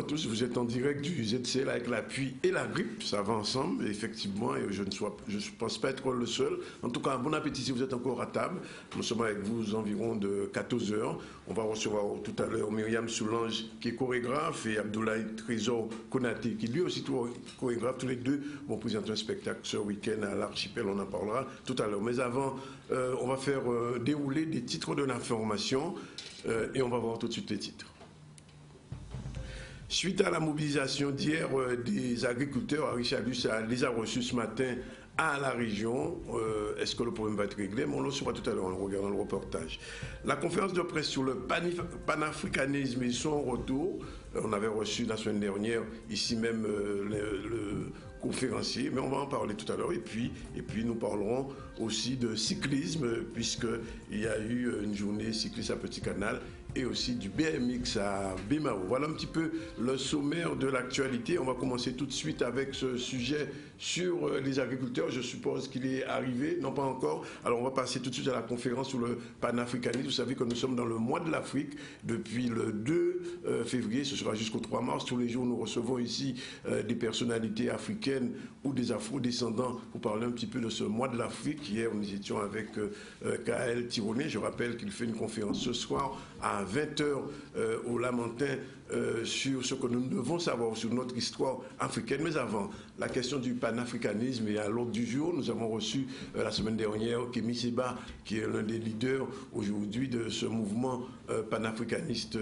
à tous, vous êtes en direct du ZCL avec l'appui et la grippe, ça va ensemble, effectivement, et je ne pense pas être le seul. En tout cas, bon appétit si vous êtes encore à table. Nous sommes avec vous environ de 14 heures. On va recevoir tout à l'heure Myriam Soulange qui est chorégraphe et Abdoulaye Trésor Konaté qui lui aussi chorégraphe. Tous les deux vont présenter un spectacle ce week-end à l'Archipel, on en parlera tout à l'heure. Mais avant, on va faire dérouler des titres de l'information et on va voir tout de suite les titres. Suite à la mobilisation d'hier des agriculteurs, Richardus les a reçus ce matin à la région. Est-ce que le problème va être réglé? Mais on le saura tout à l'heure en regardant le reportage. La conférence de presse sur le panafricanisme et son retour, on avait reçu la semaine dernière ici même le conférencier, mais on va en parler tout à l'heure. Et puis nous parlerons aussi de cyclisme, puisqu'il y a eu une journée cycliste à Petit Canal et aussi du BMX à Bemao. Voilà un petit peu le sommaire de l'actualité. On va commencer tout de suite avec ce sujet sur les agriculteurs. Je suppose qu'il est arrivé, non pas encore. Alors on va passer tout de suite à la conférence sur le panafricanisme. Vous savez que nous sommes dans le mois de l'Afrique depuis le 2 février, ce sera jusqu'au 3 mars. Tous les jours, nous recevons ici des personnalités africaines ou des afro-descendants pour parler un petit peu de ce mois de l'Afrique. Hier, nous étions avec Kael Tironet. Je rappelle qu'il fait une conférence ce soir à 20h au Lamentin sur ce que nous devons savoir sur notre histoire africaine. Mais avant, la question du panafricanisme est à l'ordre du jour. Nous avons reçu la semaine dernière Kémy Séba, qui est l'un des leaders aujourd'hui de ce mouvement panafricaniste,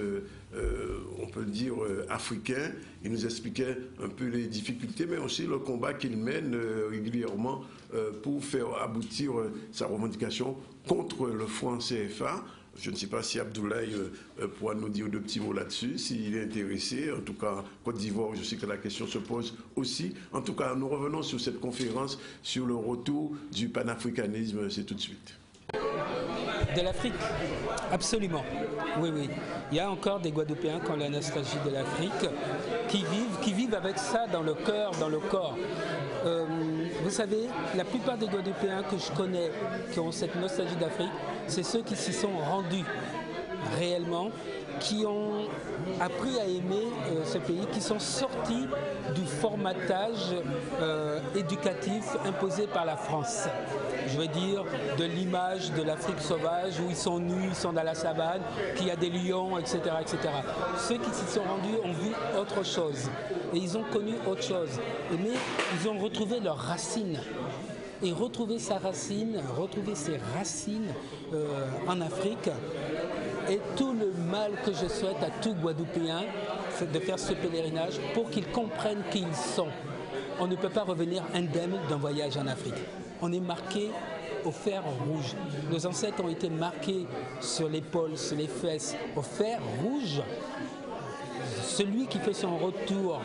on peut le dire, africain. Il nous expliquait un peu les difficultés, mais aussi le combat qu'il mène régulièrement pour faire aboutir sa revendication contre le franc CFA. Je ne sais pas si Abdoulaye pourra nous dire deux petits mots là-dessus, s'il est intéressé. En tout cas, Côte d'Ivoire, je sais que la question se pose aussi. En tout cas, nous revenons sur cette conférence sur le retour du panafricanisme. C'est tout de suite. De l'Afrique, absolument. Oui, oui. Il y a encore des Guadeloupéens qui ont la nostalgie de l'Afrique, qui vivent avec ça dans le cœur, dans le corps. Vous savez, la plupart des Guadeloupéens que je connais qui ont cette nostalgie d'Afrique, c'est ceux qui s'y sont rendus réellement, qui ont appris à aimer ce pays, qui sont sortis du formatage éducatif imposé par la France. Je veux dire, de l'image de l'Afrique sauvage où ils sont nus, ils sont dans la savane, qu'il y a des lions, etc., etc. Ceux qui s'y sont rendus ont vu autre chose et ils ont connu autre chose. Mais ils ont retrouvé leurs racines. Et retrouver sa racine, retrouver ses racines en Afrique est tout le mal que je souhaite à tout Guadeloupéen, c'est de faire ce pèlerinage pour qu'ils comprennent qui ils sont. On ne peut pas revenir indemne d'un voyage en Afrique. On est marqué au fer rouge. Nos ancêtres ont été marqués sur l'épaule, sur les fesses, au fer rouge. Celui qui fait son retour,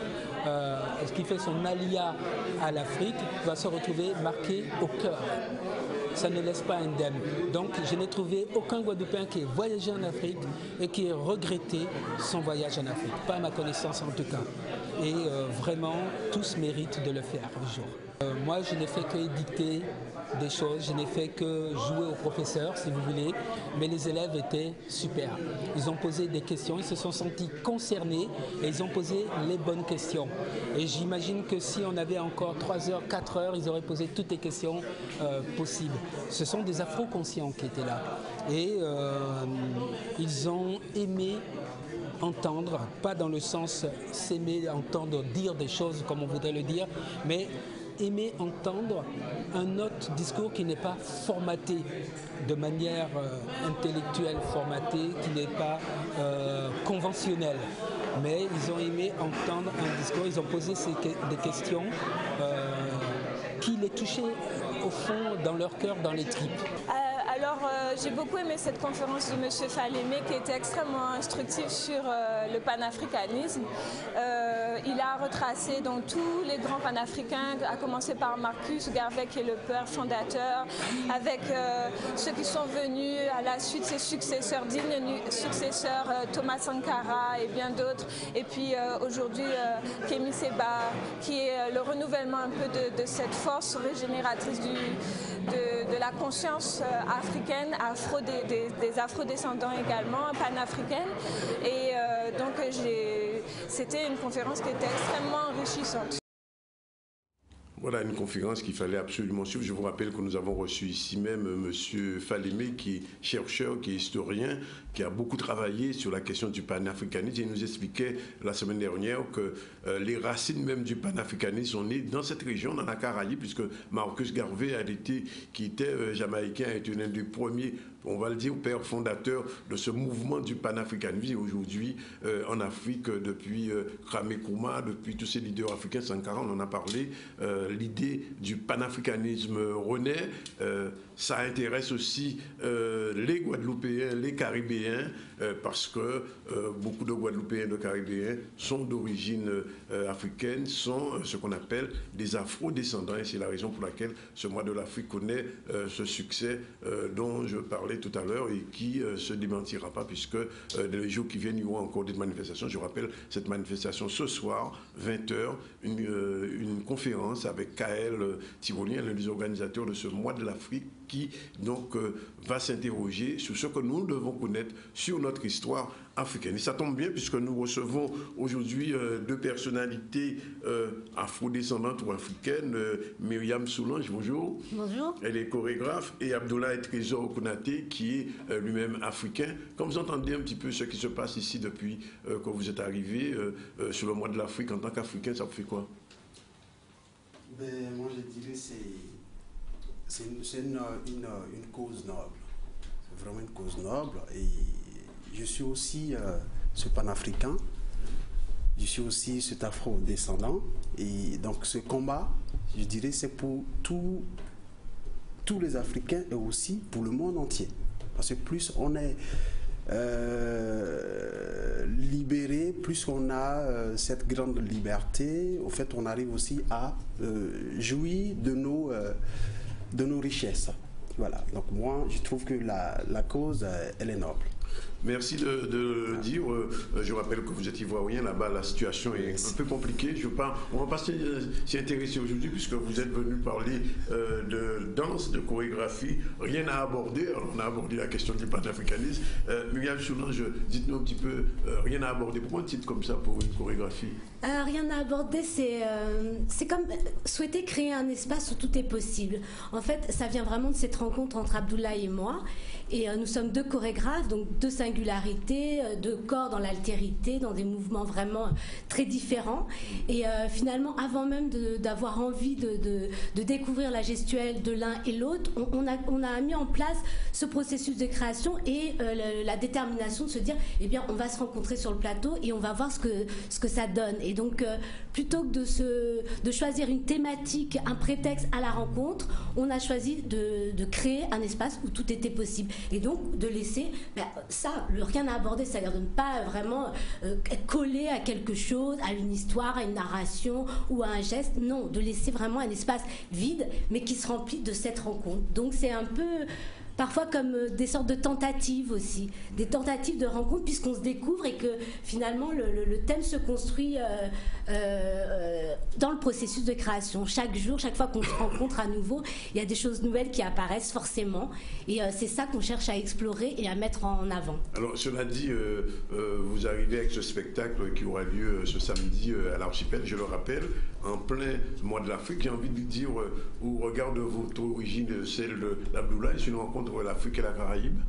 qui fait son alia à l'Afrique, va se retrouver marqué au cœur. Ça ne laisse pas indemne. Donc je n'ai trouvé aucun Guadeloupéen qui ait voyagé en Afrique et qui ait regretté son voyage en Afrique. Pas à ma connaissance en tout cas. Et vraiment, tous méritent de le faire un jour. Moi, je n'ai fait que édicter des choses, je n'ai fait que jouer au professeur, si vous voulez, mais les élèves étaient super. Ils ont posé des questions, ils se sont sentis concernés et ils ont posé les bonnes questions. Et j'imagine que si on avait encore 3 heures, 4 heures, ils auraient posé toutes les questions possibles. Ce sont des afro-conscients qui étaient là. Et ils ont aimé entendre, pas dans le sens s'aimer, entendre dire des choses comme on voudrait le dire, mais aimer entendre un autre discours qui n'est pas formaté de manière intellectuelle, formaté, qui n'est pas conventionnel. Mais ils ont aimé entendre un discours, ils ont posé des questions qui les touchaient au fond, dans leur cœur, dans les tripes. Alors, j'ai beaucoup aimé cette conférence de M. Falémé qui était extrêmement instructive sur le panafricanisme. il a retracé donc tous les grands panafricains, à commencer par Marcus Garvey qui est le père fondateur, avec ceux qui sont venus à la suite, ses successeurs, dignes successeurs, Thomas Sankara et bien d'autres. Et puis aujourd'hui, Kemi Seba, qui est le renouvellement un peu de cette force régénératrice de la conscience africaine, des afro-descendants également, panafricaine. Et donc c'était une conférence qui était extrêmement enrichissante. Voilà une conférence qu'il fallait absolument suivre. Je vous rappelle que nous avons reçu ici même M. Falémé, qui est chercheur, qui est historien, qui a beaucoup travaillé sur la question du panafricanisme. Il nous expliquait la semaine dernière que les racines même du panafricanisme sont nées dans cette région, dans la Caraïbe, puisque Marcus Garvey, qui était jamaïcain, a été l'un des premiers, on va le dire, père fondateur de ce mouvement du panafricanisme. Et aujourd'hui, en Afrique, depuis Kwame Nkrumah, depuis tous ces leaders africains, Sankara, on en a parlé, l'idée du panafricanisme renaît. Ça intéresse aussi les Guadeloupéens, les Caribéens, parce que beaucoup de Guadeloupéens et de Caribéens sont d'origine africaine, sont ce qu'on appelle des afro-descendants. Et c'est la raison pour laquelle ce mois de l'Afrique connaît ce succès dont je parlais tout à l'heure et qui ne se démentira pas, puisque dans les jours qui viennent, il y aura encore des manifestations. Je rappelle cette manifestation ce soir, 20h, une conférence avec Kael Tyrolien, l'un des organisateurs de ce mois de l'Afrique, qui donc va s'interroger sur ce que nous devons connaître sur notre histoire africaine. Et ça tombe bien puisque nous recevons aujourd'hui deux personnalités afro-descendantes ou africaines. Myriam Soulange, bonjour. Bonjour. Elle est chorégraphe, et Abdoulaye Trésor Konaté, qui est lui-même africain. Comme vous entendez un petit peu ce qui se passe ici depuis que vous êtes arrivé sur le mois de l'Afrique en tant qu'Africain, ça vous fait quoi? Moi, je dirais c'est une cause noble. C'est vraiment une cause noble. Et je suis aussi ce panafricain. Je suis aussi cet afro-descendant. Et donc, ce combat, je dirais, c'est pour tous les Africains et aussi pour le monde entier. Parce que plus on est libéré, plus on a cette grande liberté, au fait on arrive aussi à jouir de nos richesses. Voilà, donc moi je trouve que la cause elle est noble. Merci de le dire. Je rappelle que vous êtes ivoirien, là-bas la situation est un peu compliquée. On va pas s'y intéresser aujourd'hui puisque vous êtes venu parler de danse, de chorégraphie. Rien à aborder. Alors, on a abordé la question du panafricanisme. Myriam Soulange, dites-nous un petit peu, rien à aborder. Pourquoi un titre comme ça pour une chorégraphie? Rien à aborder, c'est comme souhaiter créer un espace où tout est possible. En fait, ça vient vraiment de cette rencontre entre Abdoulaye et moi. Et nous sommes deux chorégraphes, donc deux singularités, deux corps dans l'altérité, dans des mouvements vraiment très différents. Et finalement, avant même d'avoir envie de découvrir la gestuelle de l'un et l'autre, on a mis en place ce processus de création et la détermination de se dire, eh bien, on va se rencontrer sur le plateau et on va voir ce que ça donne. Et donc, plutôt que de choisir une thématique, un prétexte à la rencontre, on a choisi de créer un espace où tout était possible. Et donc, de laisser rien à aborder, c'est-à-dire de ne pas vraiment coller à quelque chose, à une histoire, à une narration ou à un geste. Non, de laisser vraiment un espace vide, mais qui se remplit de cette rencontre. Donc, c'est un peu parfois comme des sortes de tentatives aussi, des tentatives de rencontre puisqu'on se découvre et que finalement le thème se construit dans le processus de création. Chaque jour, chaque fois qu'on se rencontre à nouveau, il y a des choses nouvelles qui apparaissent forcément et c'est ça qu'on cherche à explorer et à mettre en avant. Alors cela dit, vous arrivez avec ce spectacle qui aura lieu ce samedi à l'Archipel, je le rappelle, en plein mois de l'Afrique. J'ai envie de dire, au regard de votre origine, celle d'Abdoulaye, c'est une rencontre entre l'Afrique et la Caraïbe?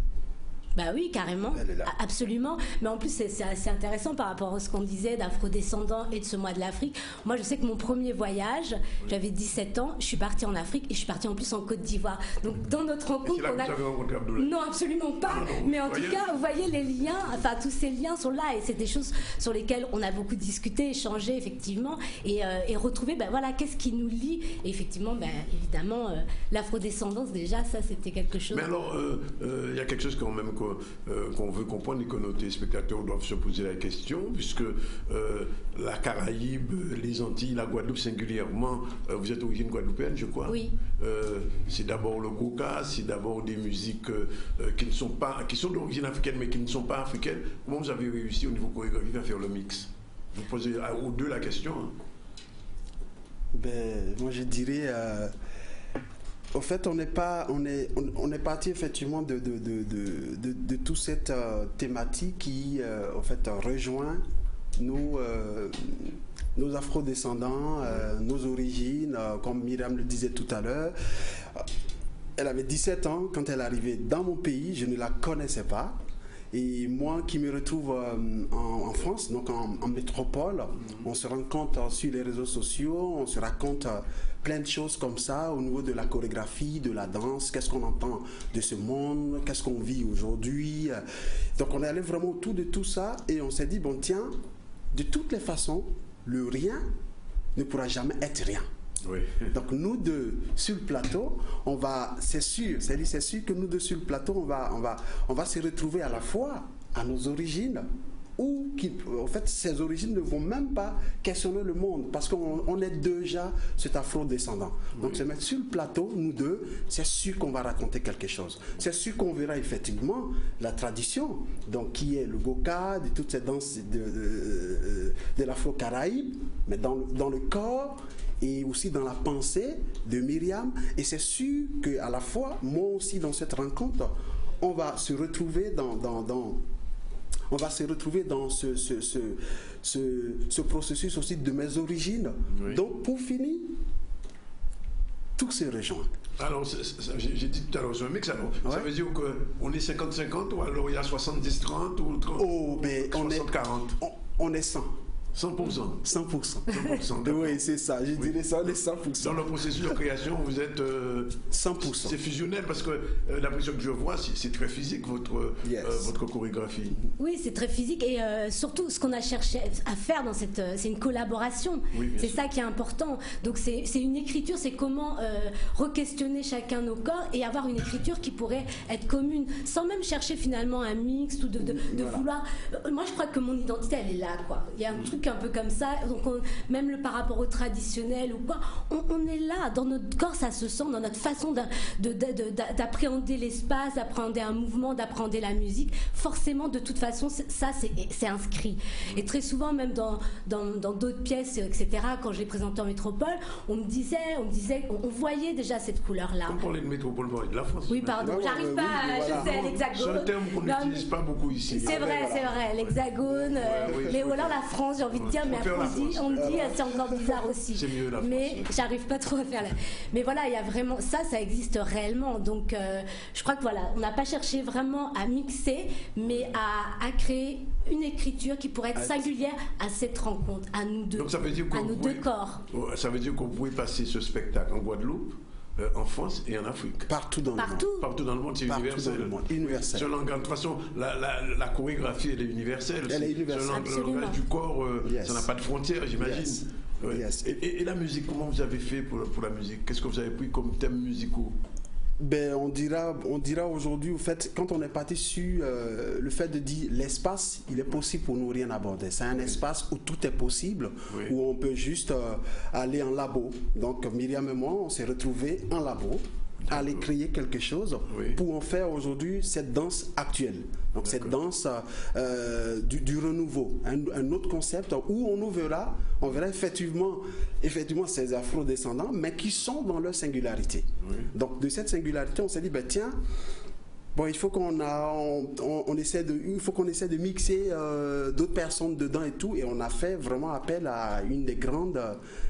Bah oui, carrément, absolument. Mais en plus, c'est assez intéressant par rapport à ce qu'on disait d'afro-descendants et de ce mois de l'Afrique. Moi, je sais que mon premier voyage, j'avais 17 ans, je suis partie en Afrique et je suis partie en plus en Côte d'Ivoire. Donc, dans notre rencontre, on a... Non, absolument pas. Mais en tout cas, vous voyez, les liens, enfin, tous ces liens sont là et c'est des choses sur lesquelles on a beaucoup discuté, échangé, effectivement, et retrouvé, ben voilà, qu'est-ce qui nous lie. Et effectivement, ben, évidemment, l'afro-descendance, déjà, ça, c'était quelque chose. Mais alors, il y a quelque chose quand même qu'on veut comprendre et que nos téléspectateurs doivent se poser la question, puisque la Caraïbe, les Antilles, la Guadeloupe singulièrement, vous êtes d'origine guadeloupéenne, je crois. Oui. C'est d'abord le goka, c'est d'abord des musiques qui sont d'origine africaine mais qui ne sont pas africaines. Comment vous avez réussi au niveau chorégraphique à faire le mix? Vous posez aux deux la question. Hein. Ben, moi je dirais, au fait on est parti effectivement de toute cette thématique qui en fait rejoint nos afro-descendants, nos origines, comme Myriam le disait tout à l'heure. Elle avait 17 ans quand elle est arrivée dans mon pays, je ne la connaissais pas. Et moi qui me retrouve en France, donc en métropole, on se rencontre sur les réseaux sociaux, on se raconte plein de choses comme ça au niveau de la chorégraphie, de la danse, qu'est-ce qu'on entend de ce monde, qu'est-ce qu'on vit aujourd'hui. Donc on est allé vraiment autour de tout ça et on s'est dit, bon tiens, de toutes les façons, le rien ne pourra jamais être rien. Oui. Donc nous deux sur le plateau, c'est sûr que nous deux sur le plateau, on va se retrouver à la fois à nos origines, ou en fait ces origines ne vont même pas questionner le monde, parce qu'on est déjà cet afro-descendant. Donc se mettre sur le plateau, nous deux, c'est sûr qu'on va raconter quelque chose. C'est sûr qu'on verra effectivement la tradition, donc qui est le goka, de toutes ces danses de l'Afro-Caraïbe, mais dans le corps, et aussi dans la pensée de Myriam. Et c'est sûr qu'à la fois, moi aussi dans cette rencontre, on va se retrouver dans ce processus aussi de mes origines. Oui. Donc pour finir, tout se rejoint. Alors, j'ai dit tout à l'heure, c'est un mix, alors. Ouais. Ça veut dire qu'on est 50-50 ou alors il y a 70-30 ou 60-40 on est 100. 100%. 100%. Oui, c'est ça. Je dirais ça, les 100%. Dans le processus de création, vous êtes 100%. C'est fusionnel parce que l'impression que je vois, c'est très physique votre chorégraphie. Oui, c'est très physique et surtout ce qu'on a cherché à faire dans c'est une collaboration. Oui, c'est ça qui est important. Donc c'est une écriture, c'est comment re-questionner chacun nos corps et avoir une écriture qui pourrait être commune, sans même chercher finalement un mix ou de vouloir. Moi, je crois que mon identité, elle est là, quoi. Il y a un truc un peu comme ça, donc même par rapport au traditionnel ou quoi, on est là, dans notre corps ça se sent, dans notre façon d'appréhender l'espace, d'appréhender un mouvement, d'appréhender la musique, forcément de toute façon ça c'est inscrit. Et très souvent même dans d'autres pièces, etc., quand je les présentais en métropole, on voyait déjà cette couleur-là. Quand on parlait de métropole, de la France. Oui, pardon, j'arrive pas à jeter l'hexagone. C'est un terme qu'on n'utilise pas beaucoup ici. C'est vrai, l'hexagone, mais ou alors la France, j'ai envie de dire, mais après on me dit, c'est encore bizarre aussi. C'est mieux la France. Mais j'arrive pas trop à faire la... Mais voilà, il y a vraiment... Ça existe réellement. Donc, je crois que voilà, on n'a pas cherché vraiment à mixer, mais à créer une écriture qui pourrait être singulière à cette rencontre, à nous deux. Donc ça veut dire à nos deux corps. Ça veut dire qu'on pouvait passer ce spectacle en Guadeloupe, en France et en Afrique. Partout dans le monde. Partout dans le monde, c'est universel. Universel. De toute façon, la chorégraphie, elle est universelle. Elle est universelle. Le langage du corps, ça n'a pas de frontières, j'imagine. Yes. Ouais. Yes. Et la musique, comment vous avez fait pour la musique? Qu'est-ce que vous avez pris comme thème musicaux? Ben, on dira aujourd'hui, au fait, quand on est parti sur le fait de dire l'espace, il est possible pour nous rien aborder. C'est un espace où tout est possible, où on peut juste aller en labo. Donc Myriam et moi, on s'est retrouvés en labo, aller créer quelque chose pour en faire aujourd'hui cette danse actuelle. Donc cette danse du renouveau, un autre concept où on verra effectivement ces afro-descendants, mais qui sont dans leur singularité. Donc de cette singularité, on s'est dit, ben tiens, bon, il faut qu'on essaie de mixer d'autres personnes dedans et tout, et on a fait vraiment appel à une des grandes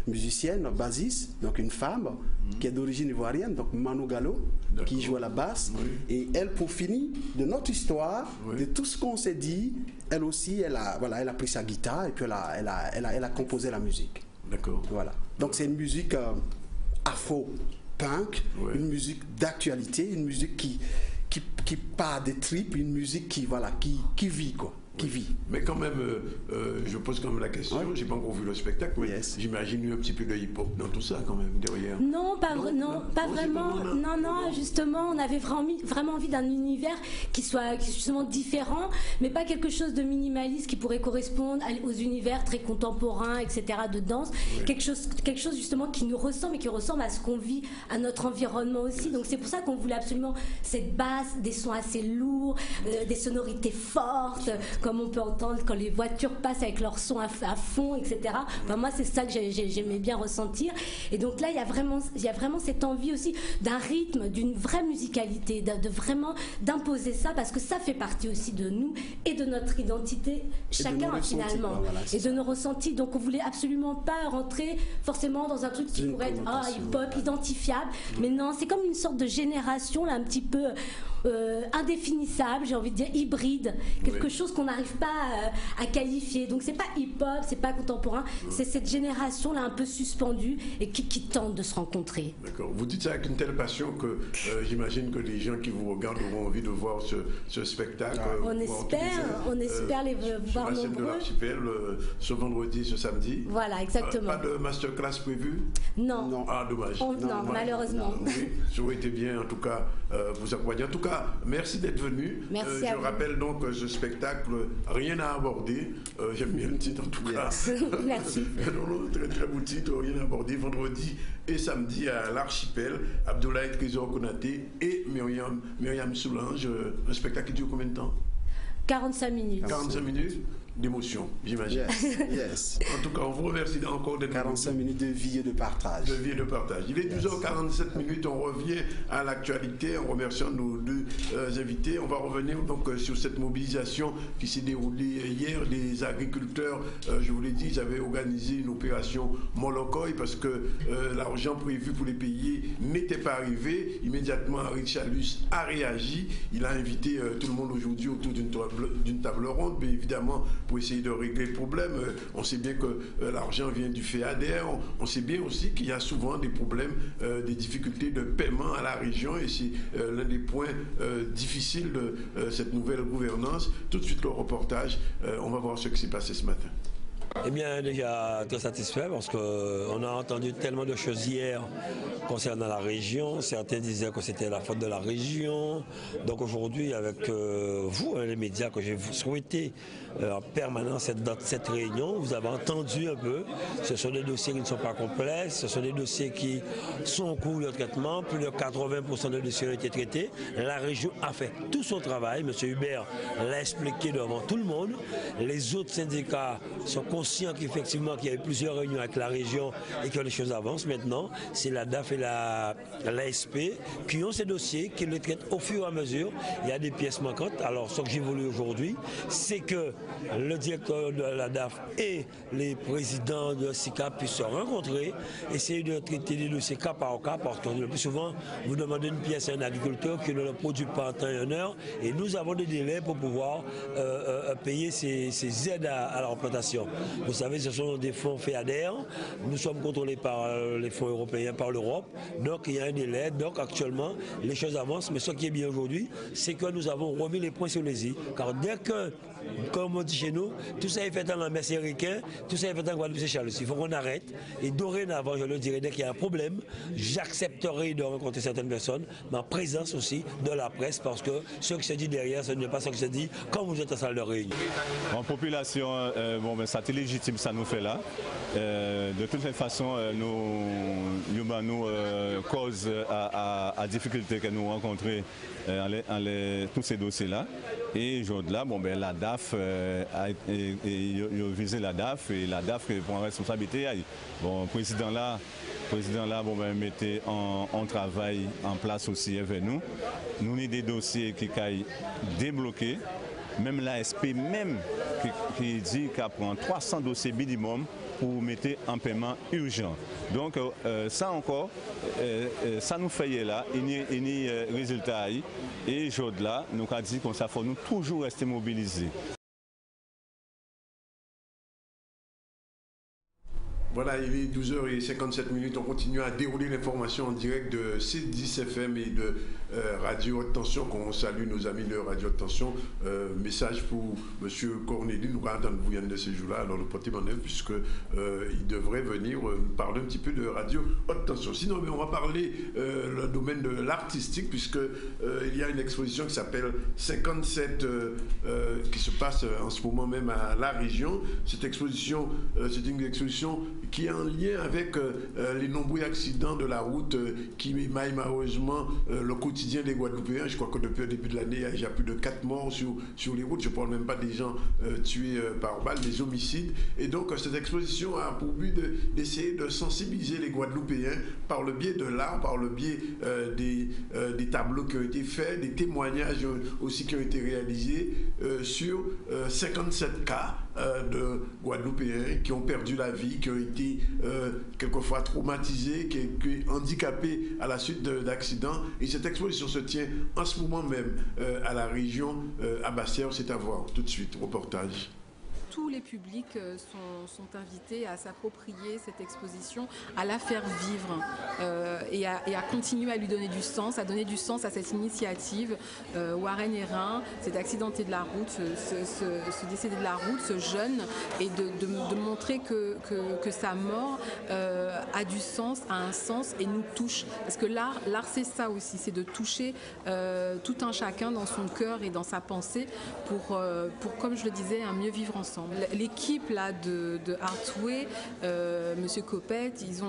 musiciennes, bassiste, donc une femme qui est d'origine ivoirienne, donc Manu Gallo, qui joue à la basse, et elle, pour finir de notre histoire, de tout ce qu'on s'est dit, elle aussi, elle a pris sa guitare et puis elle a composé la musique. D'accord. Voilà. Donc c'est une musique afro-punk, une musique d'actualité, une musique qui part des tripes, une musique qui vit, quoi. qui vit. Mais quand même, je pose quand même la question, j'ai pas encore vu le spectacle, mais j'imagine un petit peu de hip-hop dans tout ça quand même, derrière. Non, pas vraiment. Non, justement, on avait vraiment envie d'un univers qui soit justement différent, mais pas quelque chose de minimaliste qui pourrait correspondre aux univers très contemporains, etc., de danse. Quelque chose justement qui nous ressemble et qui ressemble à ce qu'on vit, à notre environnement aussi. Donc c'est pour ça qu'on voulait absolument cette basse, des sons assez lourds, des sonorités fortes, comme on peut entendre quand les voitures passent avec leur son à fond, etc. Enfin, moi, c'est ça que j'aimais bien ressentir. Et donc là, il y a vraiment cette envie aussi d'un rythme, d'une vraie musicalité, de vraiment d'imposer ça, parce que ça fait partie aussi de nous et de notre identité, chacun finalement, et de nos ressentis. Donc on voulait absolument pas rentrer forcément dans un truc qui pourrait être hip-hop identifiable, mais non, c'est comme une sorte de génération là, un petit peu indéfinissable, j'ai envie de dire hybride, quelque chose qu'on n'arrive pas à qualifier. Donc c'est pas hip-hop, c'est pas contemporain, c'est cette génération là un peu suspendue et qui tente de se rencontrer. D'accord. Vous dites ça avec une telle passion que j'imagine que les gens qui vous regardent auront envie de voir ce spectacle. On espère les voir nombreux. De l'archipel, ce vendredi, ce samedi. Voilà, exactement. Pas de masterclass prévu? Non. Ah, dommage. Non, malheureusement. Oui, ça aurait été bien, en tout cas, vous accompagner. En tout cas, merci d'être venu. Merci à vous. Je rappelle donc ce spectacle, rien à aborder. J'aime bien le titre, en tout cas. Merci. Très, très beau titre, rien à aborder. Vendredi et samedi à l'archipel. Abdoulaye Trésor Konaté et Myriam Soulange. Un spectacle qui dure combien de temps? 45 minutes. 45 minutes d'émotion, j'imagine. Yes. En tout cas, on vous remercie encore d'être 45 minutes de vie et de partage. De vie et de partage. Il est 12h47 minutes, on revient à l'actualité en remerciant nos deux invités. On va revenir donc sur cette mobilisation qui s'est déroulée hier. Les agriculteurs, je vous l'ai dit, ils avaient organisé une opération Molokoï parce que l'argent prévu pour les payer n'était pas arrivé. Immédiatement, Richalus a réagi. Il a invité tout le monde aujourd'hui autour d'une table ronde, mais évidemment, pour essayer de régler le problème. On sait bien que l'argent vient du FEADER. On sait bien aussi qu'il y a souvent des problèmes, des difficultés de paiement à la région et c'est l'un des points difficiles de cette nouvelle gouvernance. Tout de suite le reportage, on va voir ce qui s'est passé ce matin. Eh bien, déjà très satisfait parce qu'on a entendu tellement de choses hier concernant la région. Certains disaient que c'était la faute de la région. Donc aujourd'hui, avec vous, les médias, que j'ai souhaité en permanence dans cette réunion, vous avez entendu un peu. Ce sont des dossiers qui ne sont pas complexes, ce sont des dossiers qui sont en cours de traitement. Plus de 80% des dossiers ont été traités. La région a fait tout son travail. M. Hubert l'a expliqué devant tout le monde. Les autres syndicats sont conscients qu'effectivement qu'il y a eu plusieurs réunions avec la région et que les choses avancent. Maintenant, c'est la DAF et l'ASP qui ont ces dossiers, qui les traitent au fur et à mesure. Il y a des pièces manquantes. Alors, ce que j'ai voulu aujourd'hui, c'est que le directeur de la DAF et les présidents de SICA puissent se rencontrer, essayer de traiter les dossiers cas par cas, parce que le plus souvent, vous demandez une pièce à un agriculteur qui ne le produit pas en temps et en heure, et nous avons des délais pour pouvoir payer ces aides à la replantation. Vous savez, ce sont des fonds FEADER, nous sommes contrôlés par les fonds européens, par l'Europe, donc il y a un délai, donc actuellement les choses avancent, mais ce qui est bien aujourd'hui, c'est que nous avons remis les points sur les i, car dès que, comme on dit chez nous, tout ça est fait dans la mer ricain, tout ça est fait en Guadeloupe et Charles. Il faut qu'on arrête, et dorénavant, je le dirai, dès qu'il y a un problème, j'accepterai de rencontrer certaines personnes, mais en présence aussi de la presse, parce que ce qui se dit derrière, ce n'est pas ce qui se dit quand vous êtes en salle de réunion. En population, ça c'est légitime, ça nous fait là. De toutes les façons, nous cause à difficulté que nous rencontrons tous ces dossiers-là. Et aujourd'hui, la DAF a visé la DAF et la DAF prend responsabilité. Bon, le président là, mettait en travail en place aussi avec nous. Nous avons des dossiers qui sont débloqués. Même l'ASP qui dit qu'elle prend 300 dossiers minimum pour mettre en paiement urgent. Donc ça encore, ça nous fait là, il y a résultat. Et aujourd'hui là, nous avons dit qu'on faut nous toujours rester mobilisés. Voilà, il est 12h57. On continue à dérouler l'information en direct de C10 FM et de Radio Haute Tension. On salue nos amis de Radio Haute Tension. Message pour M. Cornélie. Nous attendons de ces jours-là dans le Porte-Monnaie, puisqu'il devrait venir nous parler un petit peu de Radio Haute Tension. Sinon, on va parler le domaine de l'artistique, puisqu'il y a une exposition qui s'appelle 57 qui se passe en ce moment même à la région. Cette exposition, c'est une exposition qui est en lien avec les nombreux accidents de la route qui émaillent malheureusement le quotidien des Guadeloupéens. Je crois que depuis le début de l'année, il y a plus de 4 morts sur les routes. Je ne parle même pas des gens tués par balle, des homicides. Et donc, cette exposition a pour but d'essayer de sensibiliser les Guadeloupéens par le biais de l'art, par le biais des tableaux qui ont été faits, des témoignages aussi qui ont été réalisés sur 57 cas de Guadeloupéens qui ont perdu la vie, qui ont été quelquefois traumatisés, qui ont été handicapés à la suite d'accidents. Et cette exposition se tient en ce moment même à la région à Basse-Terre. C'est à voir tout de suite. Reportage. Tous les publics sont invités à s'approprier cette exposition, à la faire vivre et à continuer à lui donner du sens, à donner du sens à cette initiative. Warren Hérin s'est accidenté de la route, se décédé de la route, ce jeune, et de montrer que sa mort a du sens, a un sens et nous touche. Parce que l'art c'est ça aussi, c'est de toucher tout un chacun dans son cœur et dans sa pensée pour comme je le disais, un mieux vivre ensemble. L'équipe là de Artway, Monsieur Copette, ils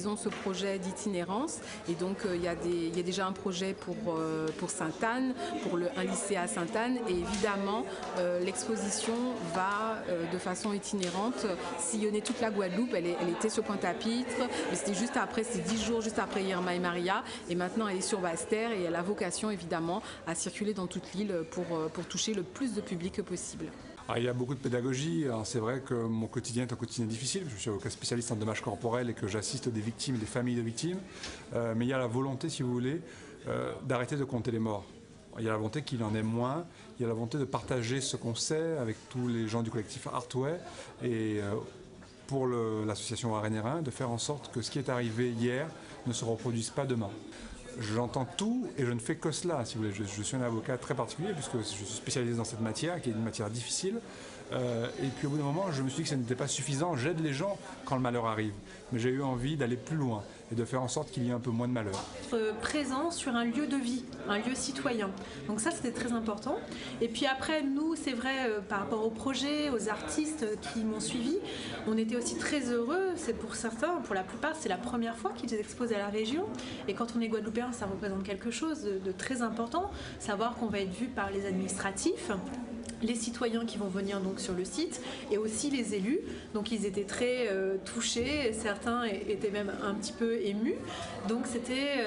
ont ce projet d'itinérance et donc il y a déjà un projet pour Sainte-Anne, pour un lycée à Sainte-Anne, et évidemment l'exposition va de façon itinérante sillonner toute la Guadeloupe. Elle était sur Pointe-à-Pitre, mais c'était juste après, c'est 10 jours juste après Irma et Maria, et maintenant elle est sur Basse-Terre et elle a vocation évidemment à circuler dans toute l'île pour toucher le plus de public possible. Alors, il y a beaucoup de pédagogie. C'est vrai que mon quotidien est un quotidien difficile. Je suis avocat spécialiste en dommages corporels et que j'assiste des victimes et des familles de victimes. Mais il y a la volonté, si vous voulez, d'arrêter de compter les morts. Il y a la volonté qu'il en ait moins. Il y a la volonté de partager ce qu'on sait avec tous les gens du collectif Artway. Et pour l'association Warren Hérin, de faire en sorte que ce qui est arrivé hier ne se reproduise pas demain. J'entends tout et je ne fais que cela, si vous voulez. Je suis un avocat très particulier puisque je suis spécialisé dans cette matière, qui est une matière difficile. Et puis au bout d'un moment, je me suis dit que ce n'était pas suffisant. J'aide les gens quand le malheur arrive. Mais j'ai eu envie d'aller plus loin et de faire en sorte qu'il y ait un peu moins de malheur. Être présent sur un lieu de vie, un lieu citoyen. Donc ça, c'était très important. Et puis après, nous, c'est vrai, par rapport au projet, aux artistes qui m'ont suivi, on était aussi très heureux. C'est pour certains, pour la plupart, c'est la première fois qu'ils exposent à la région. Et quand on est guadeloupéen, ça représente quelque chose de très important. Savoir qu'on va être vu par les administratifs, les citoyens qui vont venir donc sur le site et aussi les élus. Donc ils étaient très touchés, certains étaient même un petit peu émus. Donc c'était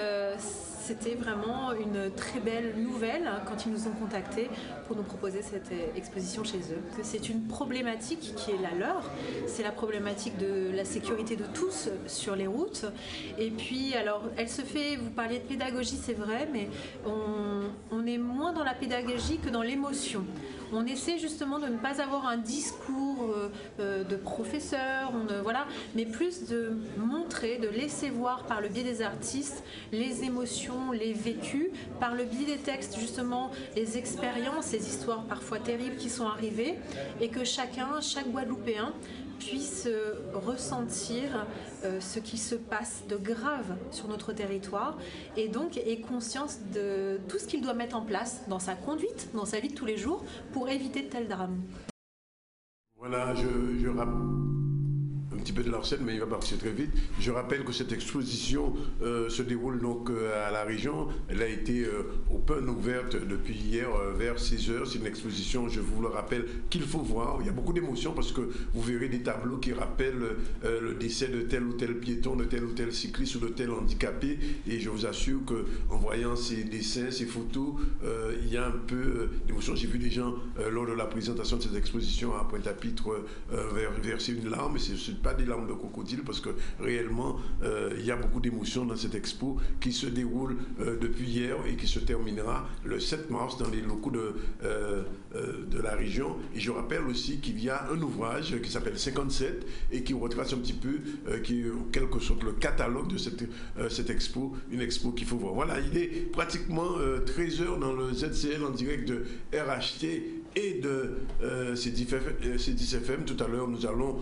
vraiment une très belle nouvelle quand ils nous ont contactés pour nous proposer cette exposition chez eux. C'est une problématique qui est la leur, c'est la problématique de la sécurité de tous sur les routes. Et puis, alors, elle se fait, vous parliez de pédagogie, c'est vrai, mais on est moins dans la pédagogie que dans l'émotion. On essaie justement de ne pas avoir un discours de professeur, voilà, mais plus de montrer, de laisser voir par le biais des artistes les émotions, les vécus, par le biais des textes justement, les expériences, les histoires parfois terribles qui sont arrivées, et que chaque Guadeloupéen puisse ressentir ce qui se passe de grave sur notre territoire et donc ait conscience de tout ce qu'il doit mettre en place dans sa conduite, dans sa vie de tous les jours pour éviter de tels drames. Voilà, je rappelle un petit peu de l'arsène, mais il va partir très vite. Je rappelle que cette exposition se déroule donc à la région. Elle a été open, ouverte depuis hier vers 6h. C'est une exposition, je vous le rappelle, qu'il faut voir. Il y a beaucoup d'émotions parce que vous verrez des tableaux qui rappellent le décès de tel ou tel piéton, de tel ou tel cycliste ou de tel handicapé. Et je vous assure qu'en voyant ces dessins, ces photos, il y a un peu d'émotion. J'ai vu des gens, lors de la présentation de cette exposition à Pointe-à-Pitre, verser une larme. Et c'est pas des larmes de crocodile, parce que réellement, il y a beaucoup d'émotions dans cette expo qui se déroule depuis hier et qui se terminera le 7 mars dans les locaux de la région. Et je rappelle aussi qu'il y a un ouvrage qui s'appelle 57 et qui retrace un petit peu, qui est en quelque sorte le catalogue de cette expo, une expo qu'il faut voir. Voilà, il est pratiquement 13h dans le ZCL en direct de RHT et de C10FM. Tout à l'heure, nous allons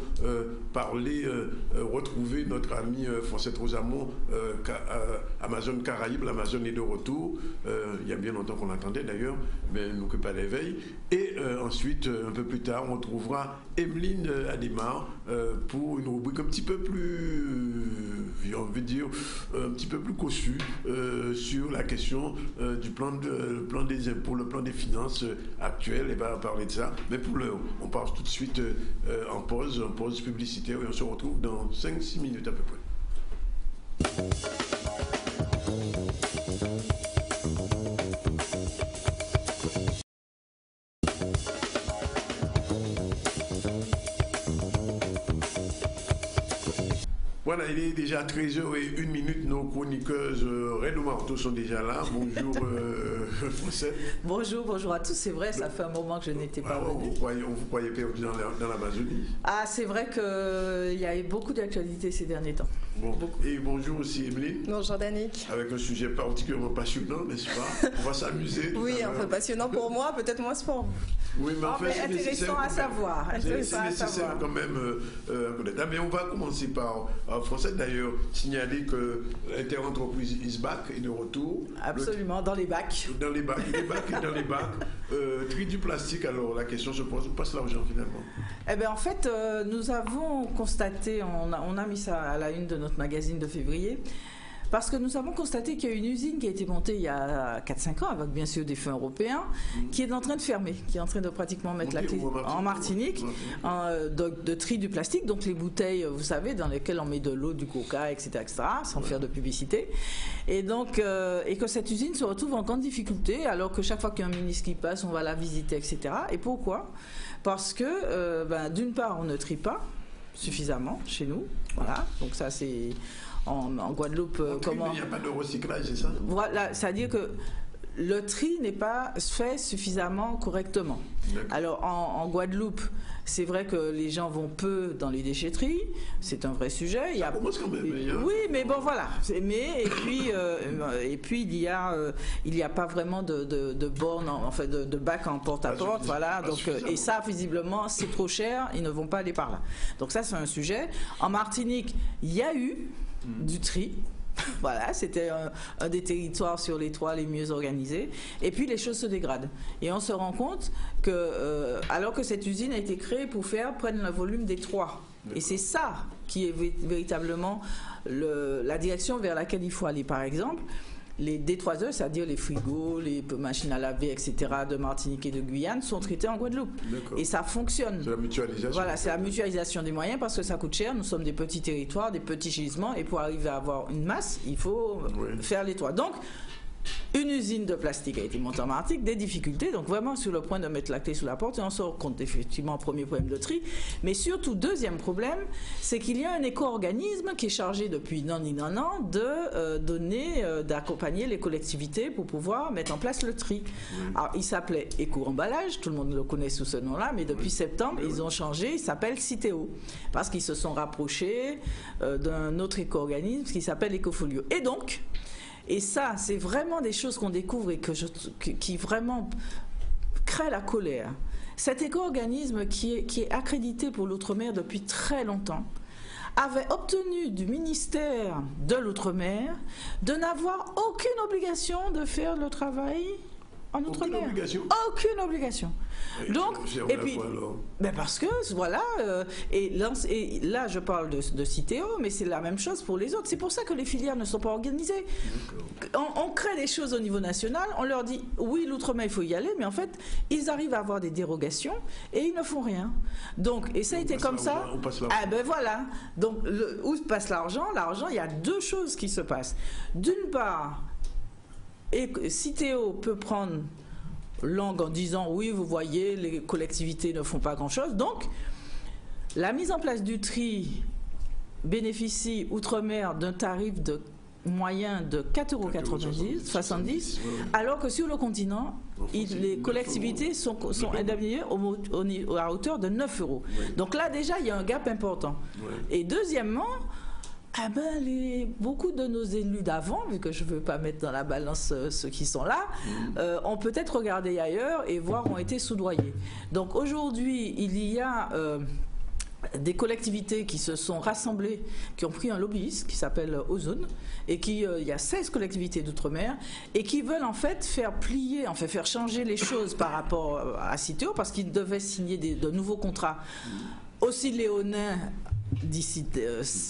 retrouver notre ami François Rosamond, Amazon Caraïbes. L'Amazon est de retour. Il y a bien longtemps qu'on l'attendait d'ailleurs, mais nous que pas l'éveil. Et ensuite, un peu plus tard, on retrouvera Emeline Ademar pour une rubrique un petit peu plus, j'ai envie de dire, un petit peu plus cossue sur la question du plan des impôts, le plan des finances actuel. Elle va parler de ça. Mais pour l'heure, on part tout de suite en pause publicitaire et on se retrouve dans 5-6 minutes à peu près. Voilà, il est déjà 13h01. Nos chroniqueuses Renaud Marteau sont déjà là. Bonjour Français. Bonjour à tous. C'est vrai, ça fait un moment que je n'étais pas venue. On vous croyait perdu dans l'Amazonie. Ah, c'est vrai qu'il y a eu beaucoup d'actualités ces derniers temps. Bon. Et bonjour aussi Emeline. Bonjour Danick. Avec un sujet particulièrement passionnant, n'est-ce pas? On va s'amuser. Oui, un peu passionnant pour moi, peut-être moins pour vous. Oui, mais en fait, c'est intéressant à savoir. C'est nécessaire quand même à connaître. Mais on va commencer par Français d'ailleurs signaler que l'interentreprise Isbac est de retour. Absolument, dans les bacs. Dans les bacs, dans les bacs. Tri du plastique, alors la question se pose, où passe l'argent finalement? Eh bien en fait, nous avons constaté, on a mis ça à la une de notre magazine de février, parce que nous avons constaté qu'il y a une usine qui a été montée il y a 4-5 ans, avec bien sûr des fonds européens, qui est en train de fermer, qui est en train de pratiquement mettre la clé en Martinique, de tri du plastique, donc les bouteilles, vous savez, dans lesquelles on met de l'eau, du coca, etc., sans faire de publicité. Et donc, et que cette usine se retrouve en grande difficulté, alors que chaque fois qu'il y a un ministre qui passe, on va la visiter, etc. Et pourquoi? Parce que, d'une part, on ne trie pas suffisamment chez nous, voilà, donc ça c'est... En Guadeloupe, comment... Il n'y a pas de recyclage, c'est ça? Voilà, c'est-à-dire que le tri n'est pas fait suffisamment correctement. Alors en Guadeloupe, c'est vrai que les gens vont peu dans les déchetteries, c'est un vrai sujet. Ça commence quand même. Oui, mais bon voilà. Et puis il y a pas vraiment de bornes, enfin de bacs en porte-à-porte, voilà. Donc et ça visiblement c'est trop cher, ils ne vont pas aller par là. Donc ça c'est un sujet. En Martinique, il y a eu du tri. Voilà, c'était un des territoires sur les 3 les mieux organisés. Et puis les choses se dégradent. Et on se rend compte que, alors que cette usine a été créée pour prendre le volume des 3. Et c'est ça qui est véritablement la direction vers laquelle il faut aller. Par exemple, les D3E, c'est-à-dire les frigos, les machines à laver, etc. de Martinique et de Guyane, sont traités en Guadeloupe. Et ça fonctionne. C'est la mutualisation. Voilà, c'est la mutualisation des moyens parce que ça coûte cher. Nous sommes des petits territoires, des petits gisements. Et pour arriver à avoir une masse, il faut faire les 3. Donc, une usine de plastique a été montée en Martinique, des difficultés, donc vraiment sur le point de mettre la clé sous la porte et on se rend compte effectivement, premier problème de tri, mais surtout deuxième problème, c'est qu'il y a un éco-organisme qui est chargé depuis non de d'accompagner les collectivités pour pouvoir mettre en place le tri. Alors il s'appelait Éco-emballage, tout le monde le connaît sous ce nom-là, mais depuis septembre ils ont changé, il s'appelle Citeo, parce qu'ils se sont rapprochés d'un autre éco-organisme qui s'appelle Ecofolio. Et donc, et ça, c'est vraiment des choses qu'on découvre et qui vraiment créent la colère. Cet éco-organisme qui est accrédité pour l'outre-mer depuis très longtemps avait obtenu du ministère de l'outre-mer de n'avoir aucune obligation de faire le travail en outre-mer. Aucune obligation. Donc, et puis, parce que voilà, et là je parle de Citeo, mais c'est la même chose pour les autres. C'est pour ça que les filières ne sont pas organisées. On crée des choses au niveau national, on leur dit oui, l'outre-mer il faut y aller, mais en fait ils arrivent à avoir des dérogations et ils ne font rien. Donc, et ça a été comme ça. Ah ben voilà. Donc où passe l'argent? L'argent, il y a deux choses qui se passent. D'une part, et Citeo peut prendre langue en disant oui, vous voyez, les collectivités ne font pas grand-chose. Donc, La mise en place du tri bénéficie outre-mer d'un tarif moyen de 4,70 €, alors que sur le continent, les collectivités sont indemnisées à hauteur de 9 €. Donc là, déjà, il y a un gap important. Et deuxièmement, beaucoup de nos élus d'avant, vu que je ne veux pas mettre dans la balance ceux qui sont là, ont peut-être regardé ailleurs et voire ont été soudoyés. Donc aujourd'hui, il y a des collectivités qui se sont rassemblées, qui ont pris un lobbyiste qui s'appelle Ozone, et il y a 16 collectivités d'outre-mer, et qui veulent en fait faire changer les choses par rapport à Citeo, parce qu'ils devaient signer de nouveaux contrats aussi léonins d'ici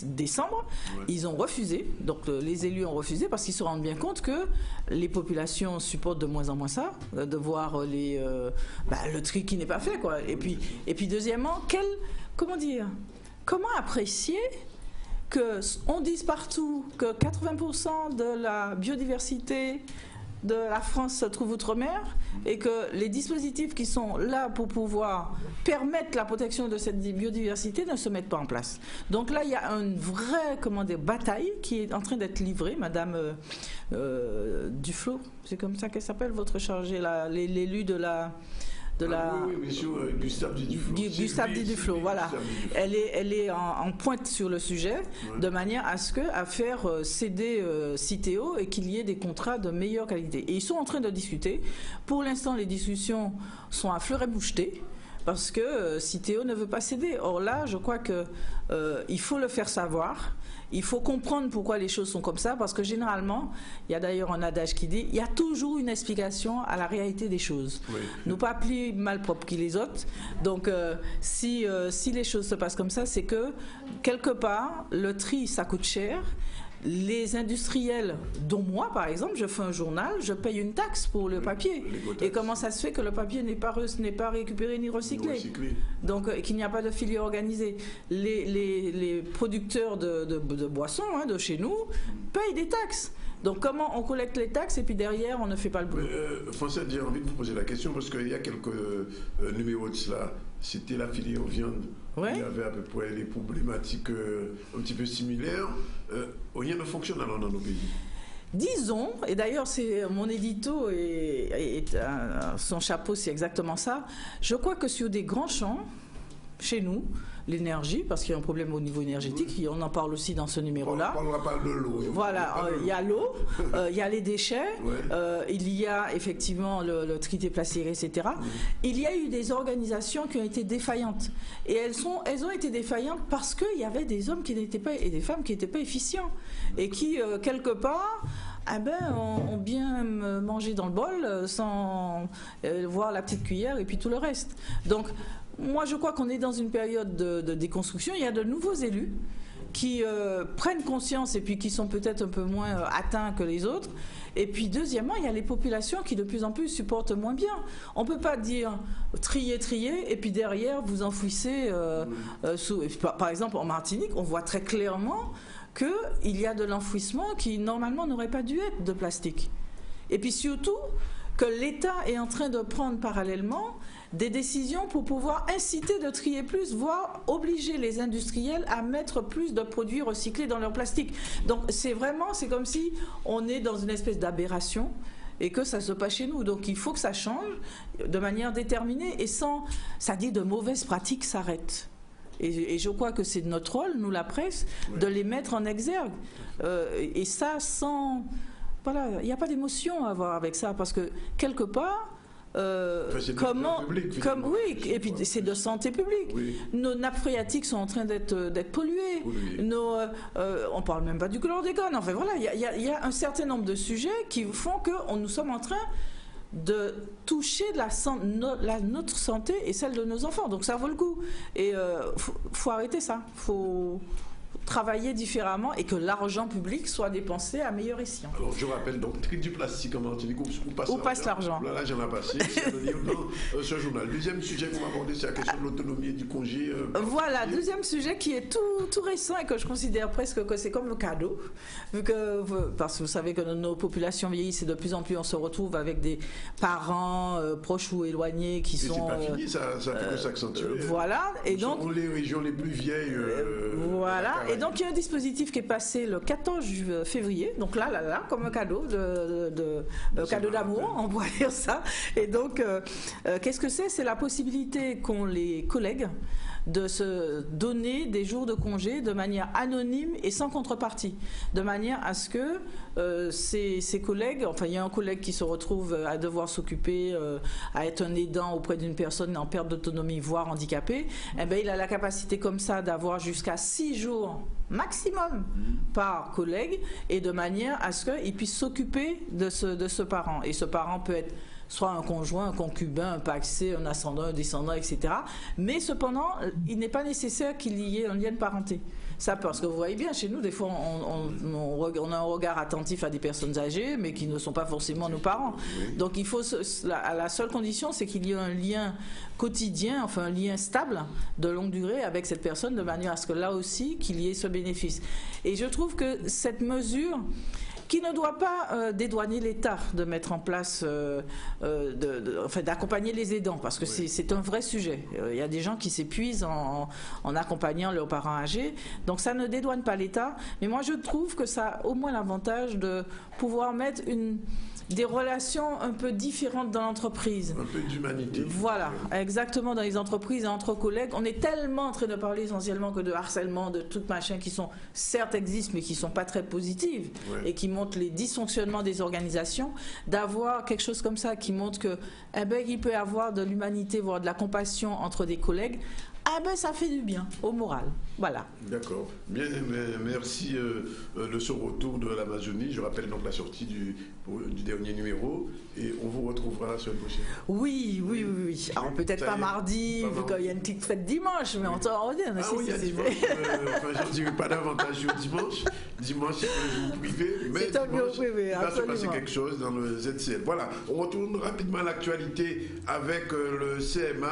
décembre. Ils ont refusé, donc les élus ont refusé parce qu'ils se rendent bien compte que les populations supportent de moins en moins ça, de voir le tri qui n'est pas fait, quoi. Et puis deuxièmement, comment apprécier qu'on dise partout que 80% de la biodiversité de la France se trouve outre-mer et que les dispositifs qui sont là pour pouvoir permettre la protection de cette biodiversité ne se mettent pas en place. Donc là, il y a une vraie bataille qui est en train d'être livrée. Madame Duflo, c'est comme ça qu'elle s'appelle, votre chargée, l'élu de la... Oui, monsieur Gustave Duflo. Gustave Duflo, voilà. Elle est en pointe sur le sujet, de manière à faire céder Citeo et qu'il y ait des contrats de meilleure qualité. Et ils sont en train de discuter. Pour l'instant, les discussions sont à fleur et moucheté, parce que Citeo ne veut pas céder. Or là, je crois qu'il faut le faire savoir. Il faut comprendre pourquoi les choses sont comme ça, parce que généralement, il y a d'ailleurs un adage qui dit, il y a toujours une explication à la réalité des choses. Nous pas plus malpropres que les autres. Donc, si les choses se passent comme ça, c'est que, quelque part, le tri, ça coûte cher. Les industriels, dont moi par exemple, je fais un journal, je paye une taxe pour le papier. Et comment ça se fait que le papier n'est pas récupéré ni recyclé? Donc qu'il n'y a pas de filière organisée. Les producteurs de boissons de chez nous payent des taxes. Donc comment on collecte les taxes et puis derrière on ne fait pas le boulot? François, j'ai envie de vous poser la question parce qu'il y a quelques numéros de cela. C'était la filière viande. Il y avait à peu près des problématiques un petit peu similaires. Rien ne fonctionne alors dans nos pays. Disons, et d'ailleurs c'est mon édito et son chapeau, c'est exactement ça. Je crois que sur des grands champs, chez nous, l'énergie, parce qu'il y a un problème au niveau énergétique, on en parle aussi dans ce numéro-là. On ne parlera pas de l'eau. Voilà, il y a l'eau, il y a les déchets, il y a effectivement le tri des plastiques, etc. Il y a eu des organisations qui ont été défaillantes. Et elles ont été défaillantes parce qu'il y avait des hommes qui n'étaient pas, et des femmes qui n'étaient pas efficients. Et qui, quelque part, ont bien mangé dans le bol sans voir la petite cuillère et puis tout le reste. Donc, moi, je crois qu'on est dans une période de déconstruction. Il y a de nouveaux élus qui prennent conscience et puis qui sont peut-être un peu moins atteints que les autres. Et puis, deuxièmement, il y a les populations qui, de plus en plus, supportent moins bien. On ne peut pas dire trier, et puis derrière, vous enfouissez. Par exemple, en Martinique, on voit très clairement qu'il y a de l'enfouissement qui, normalement, n'aurait pas dû être de plastique. Et puis, surtout, que l'État est en train de prendre parallèlement des décisions pour pouvoir inciter de trier plus, voire obliger les industriels à mettre plus de produits recyclés dans leur plastique. Donc c'est comme si on est dans une espèce d'aberration et que ça se passe chez nous. Donc il faut que ça change de manière déterminée et ça dit de mauvaises pratiques s'arrêtent. Et je crois que c'est notre rôle, nous la presse, de les mettre en exergue. Et ça sans... Voilà, il n'y a pas d'émotion à avoir avec ça parce que quelque part... et puis c'est de santé publique. Nos nappes phréatiques sont en train d'être polluées. On parle même pas du chlordécone. Enfin voilà, il y a un certain nombre de sujets qui font que nous sommes en train de toucher notre santé et celle de nos enfants. Donc ça vaut le coup. Et faut arrêter ça. Faut travailler différemment et que l'argent public soit dépensé à meilleur escient. Alors je rappelle donc, tri du plastique en Martinique, où passe l'argent. Là, j'en ai passé, c'est le livre dans ce journal. Deuxième sujet qu'on va aborder, c'est la question de l'autonomie et du congé. Voilà, deuxième sujet qui est tout récent et que je considère presque que c'est comme le cadeau, parce que vous savez que nos populations vieillissent et de plus en plus on se retrouve avec des parents proches ou éloignés qui sont... C'est pas fini, ça peut s'accentuer. Voilà, et donc... sont les régions les plus vieilles. Voilà, et donc il y a un dispositif qui est passé le 14 février, donc là, comme un cadeau, cadeau d'amour, on pourrait dire ça. Et donc, qu'est-ce que c'est? C'est la possibilité qu'ont les collègues de se donner des jours de congé de manière anonyme et sans contrepartie, de manière à ce que ces collègues, enfin il y a un collègue qui se retrouve à devoir s'occuper, à être un aidant auprès d'une personne en perte d'autonomie, voire handicapée, eh bien, il a la capacité comme ça d'avoir jusqu'à 6 jours maximum par collègue, et de manière à ce qu'il puisse s'occuper de ce parent. Et ce parent peut être soit un conjoint, un concubin, un pacsé, un ascendant, un descendant, etc. Mais cependant, il n'est pas nécessaire qu'il y ait un lien de parenté. Ça, parce que vous voyez bien, chez nous, des fois, on a un regard attentif à des personnes âgées, mais qui ne sont pas forcément nos parents. Oui. Donc, il faut la seule condition, c'est qu'il y ait un lien quotidien, enfin un lien stable, de longue durée avec cette personne, de manière à ce que là aussi, qu'il y ait ce bénéfice. Et je trouve que cette mesure, qui ne doit pas dédouaner l'État de mettre en place, d'accompagner les aidants, parce que oui, c'est un vrai sujet. Il y a des gens qui s'épuisent en accompagnant leurs parents âgés, donc ça ne dédouane pas l'État, mais moi je trouve que ça a au moins l'avantage de pouvoir mettre des relations un peu différentes dans l'entreprise. Un peu d'humanité. Voilà, exactement, dans les entreprises et entre collègues. On est tellement en train de parler essentiellement que de harcèlement, de tout machin qui sont, certes existent, mais qui ne sont pas très positives, ouais, et qui montrent les dysfonctionnements des organisations. D'avoir quelque chose comme ça qui montre que, il peut y avoir de l'humanité, voire de la compassion entre des collègues, ça fait du bien au moral. Voilà. D'accord. Bien, merci de ce retour de l'Amazonie. Je rappelle donc la sortie du dernier numéro et on vous retrouvera la semaine prochaine. Oui. Alors peut-être pas mardi, vu qu'il y a une petite fête dimanche, mais on t'en revient. Ah oui, il y a dimanche. Je ne dirais pas davantage sur dimanche. Dimanche, c'est un jour privé, mais c'est un jour privé, il va se passer quelque chose dans le ZCL. Voilà, on retourne rapidement à l'actualité avec le SMA,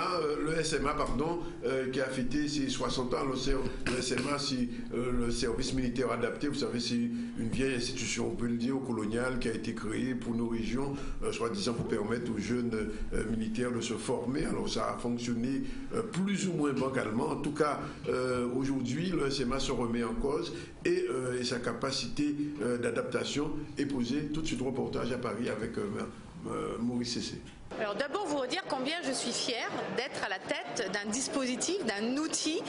qui a fêté ses 60 ans. Le SMA, c'est le service militaire adapté. Vous savez, c'est une vieille institution, on peut le dire, coloniale, qui a été créée pour nos régions, soi-disant pour permettre aux jeunes militaires de se former. Alors ça a fonctionné plus ou moins bancalement. En tout cas, aujourd'hui, le SMA se remet en cause et sa capacité d'adaptation est posée. Tout de suite, reportage à Paris avec Maurice Cessé. Alors d'abord vous redire combien je suis fière d'être à la tête d'un dispositif, d'un outil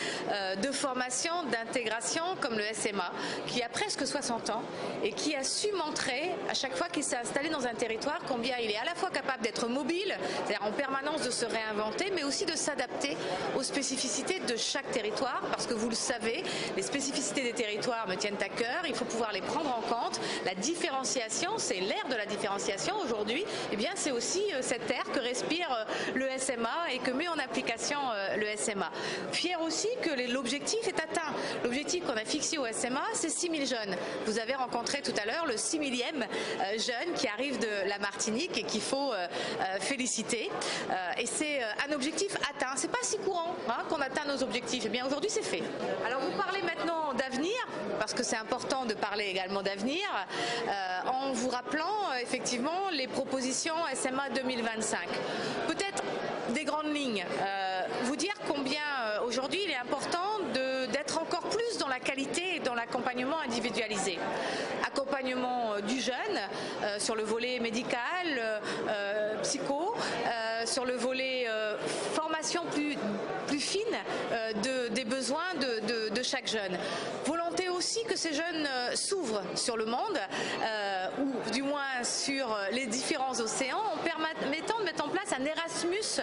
de formation, d'intégration comme le SMA, qui a presque 60 ans et qui a su montrer à chaque fois qu'il s'est installé dans un territoire combien il est à la fois capable d'être mobile, c'est-à-dire en permanence de se réinventer, mais aussi de s'adapter aux spécificités de chaque territoire, parce que vous le savez, les spécificités des territoires me tiennent à cœur, il faut pouvoir les prendre en compte. La différenciation, c'est l'ère de la différenciation aujourd'hui, et bien c'est aussi cette ère que respire le SMA et que met en application le SMA. Fier aussi que l'objectif est atteint. L'objectif qu'on a fixé au SMA, c'est 6 000 jeunes. Vous avez rencontré tout à l'heure le 6 millième jeune qui arrive de la Martinique et qu'il faut féliciter. Et c'est un objectif atteint. C'est pas si courant qu'on atteint nos objectifs. Eh bien aujourd'hui c'est fait. Alors vous parlez maintenant d'avenir, parce que c'est important de parler également d'avenir, en vous rappelant effectivement les propositions SMA 2025. Peut-être des grandes lignes. Vous dire combien aujourd'hui il est important d'être encore plus dans la qualité et dans l'accompagnement individualisé. Accompagnement du jeune sur le volet médical, psycho, sur le volet formation plus fine des besoins de chaque jeune. Volonté aussi que ces jeunes s'ouvrent sur le monde, ou du moins sur les différents océans, en permettant de mettre en place un Erasmus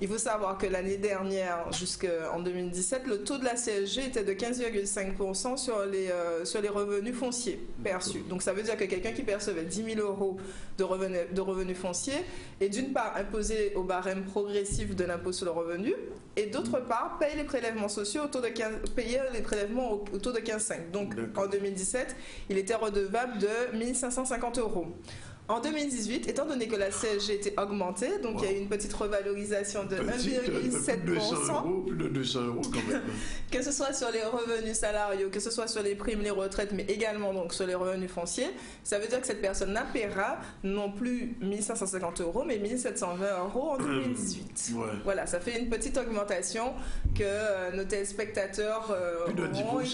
Il faut savoir que l'année dernière, jusqu'en 2017, le taux de la CSG était de 15,5% sur les revenus fonciers perçus. Donc ça veut dire que quelqu'un qui percevait 10 000 euros de revenus fonciers est d'une part imposé au barème progressif de l'impôt sur le revenu et d'autre part paye les prélèvements sociaux au taux de 15, payait les prélèvements au taux de 15,5. Donc en 2017, il était redevable de 1 550 euros. En 2018, étant donné que la CSG était augmentée, donc il y a eu une petite revalorisation de 1,7%. Plus de 200 euros quand même. Que ce soit sur les revenus salariaux, que ce soit sur les primes, les retraites, mais également donc sur les revenus fonciers, ça veut dire que cette personne paiera non plus 1 550 euros, mais 1 720 euros en 2018. Ouais. Voilà, ça fait une petite augmentation que nos téléspectateurs auront et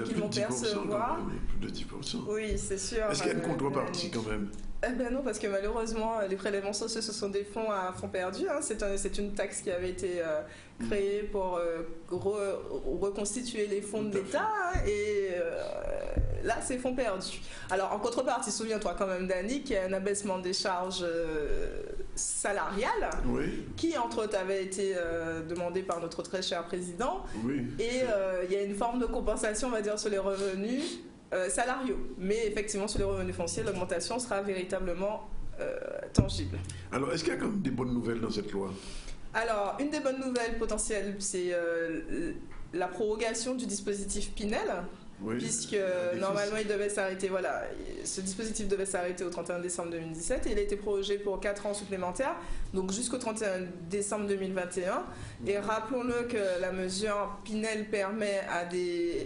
qu'ils vont percevoir. Plus de 10%. Oui, c'est sûr. Est-ce qu'il y a une contrepartie quand même? Eh ben non, parce que malheureusement, les prélèvements sociaux, ce sont des fonds à fonds perdus. Hein. C'est une taxe qui avait été créée pour reconstituer les fonds de l'État. Hein, et là, c'est fonds perdus. Alors, en contrepartie, souviens-toi quand même, Dani, qu'il y a un abaissement des charges salariales, qui, entre autres, avait été demandé par notre très cher président. Oui, et il y a une forme de compensation, on va dire, sur les revenus salariaux. Mais effectivement, sur les revenus fonciers, l'augmentation sera véritablement tangible. Alors, est-ce qu'il y a quand même des bonnes nouvelles dans cette loi? Alors, une des bonnes nouvelles potentielles, c'est la prorogation du dispositif Pinel. Oui, puisque normalement il devait s'arrêter, voilà, ce dispositif devait s'arrêter au 31 décembre 2017 et il a été prorogé pour 4 ans supplémentaires, donc jusqu'au 31 décembre 2021. Et rappelons-le que la mesure Pinel permet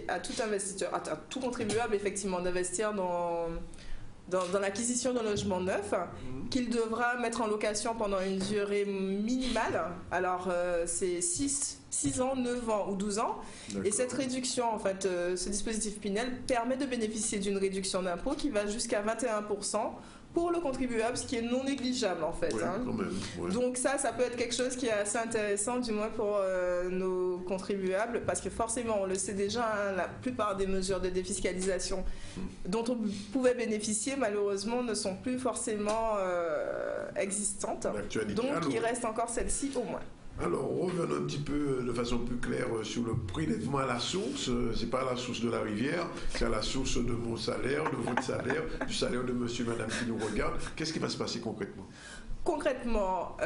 à tout investisseur, à tout contribuable effectivement d'investir dans l'acquisition d'un logement neuf qu'il devra mettre en location pendant une durée minimale. Alors c'est 6 ans, 9 ans ou 12 ans. Et cette réduction, en fait, ce dispositif Pinel permet de bénéficier d'une réduction d'impôt qui va jusqu'à 21% pour le contribuable, ce qui est non négligeable en fait. Hein. Quand même, donc ça peut être quelque chose qui est assez intéressant, du moins pour nos contribuables, parce que forcément, on le sait déjà, hein, la plupart des mesures de défiscalisation dont on pouvait bénéficier, malheureusement, ne sont plus forcément existantes. Donc il reste encore celle-ci au moins. Alors, revenons un petit peu de façon plus claire sur le prélèvement à la source. C'est pas à la source de la rivière, c'est à la source de mon salaire, de votre salaire, du salaire de monsieur et madame qui nous regardent. Qu'est-ce qui va se passer concrètement? Concrètement,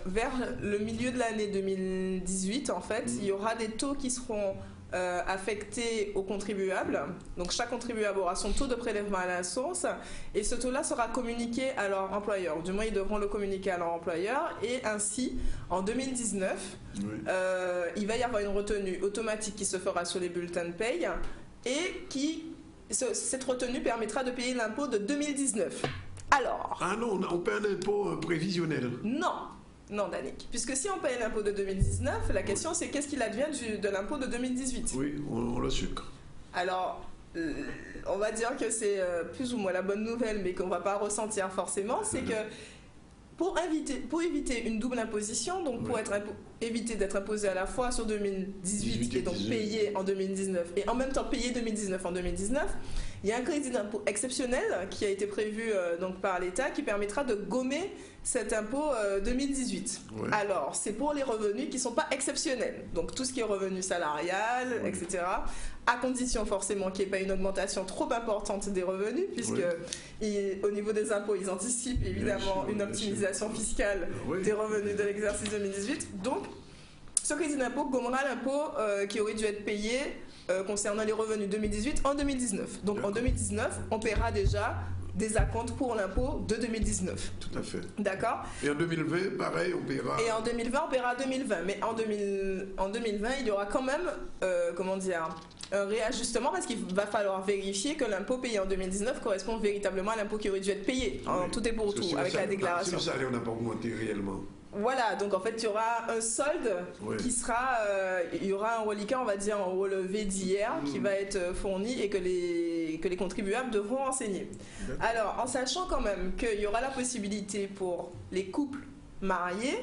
vers le milieu de l'année 2018, en fait, il y aura des taux qui seront affecté aux contribuables. Donc chaque contribuable aura son taux de prélèvement à la source et ce taux-là sera communiqué à leur employeur. Du moins, ils devront le communiquer à leur employeur et ainsi, en 2019, il va y avoir une retenue automatique qui se fera sur les bulletins de paye et cette retenue permettra de payer l'impôt de 2019. Alors... Ah non, on paie un impôt prévisionnel. Non, Danick. Puisque si on paye l'impôt de 2019, la question c'est qu'est-ce qu'il advient de l'impôt de 2018? Oui, on le sucre. Alors, on va dire que c'est plus ou moins la bonne nouvelle, mais qu'on ne va pas ressentir forcément, c'est que pour éviter une double imposition, donc pour éviter d'être imposé à la fois sur 2018 et donc payer en 2019 et en même temps payer 2019 en 2019, il y a un crédit d'impôt exceptionnel qui a été prévu donc par l'État qui permettra de gommer cet impôt 2018. Ouais. Alors, c'est pour les revenus qui ne sont pas exceptionnels. Donc, tout ce qui est revenu salarial, etc. À condition forcément qu'il n'y ait pas une augmentation trop importante des revenus, puisque au niveau des impôts, ils anticipent évidemment une optimisation fiscale des revenus de l'exercice 2018. Donc, ce crédit d'impôt gommera l'impôt qui aurait dû être payé concernant les revenus 2018 en 2019. Donc, en 2019, on paiera déjà des acomptes pour l'impôt de 2019. Tout à fait. D'accord. Et en 2020, pareil, on paiera... Et en 2020, on paiera 2020. Mais en 2020, il y aura quand même, un réajustement parce qu'il va falloir vérifier que l'impôt payé en 2019 correspond véritablement à l'impôt qui aurait dû être payé en tout et pour tout, avec la déclaration. Si le salaire n'a pas augmenté réellement. Voilà, donc en fait, il y aura un solde qui sera... il y aura un reliquat, on va dire, en relevé d'hier qui va être fourni et que les contribuables devront renseigner. Alors, en sachant quand même qu'il y aura la possibilité pour les couples mariés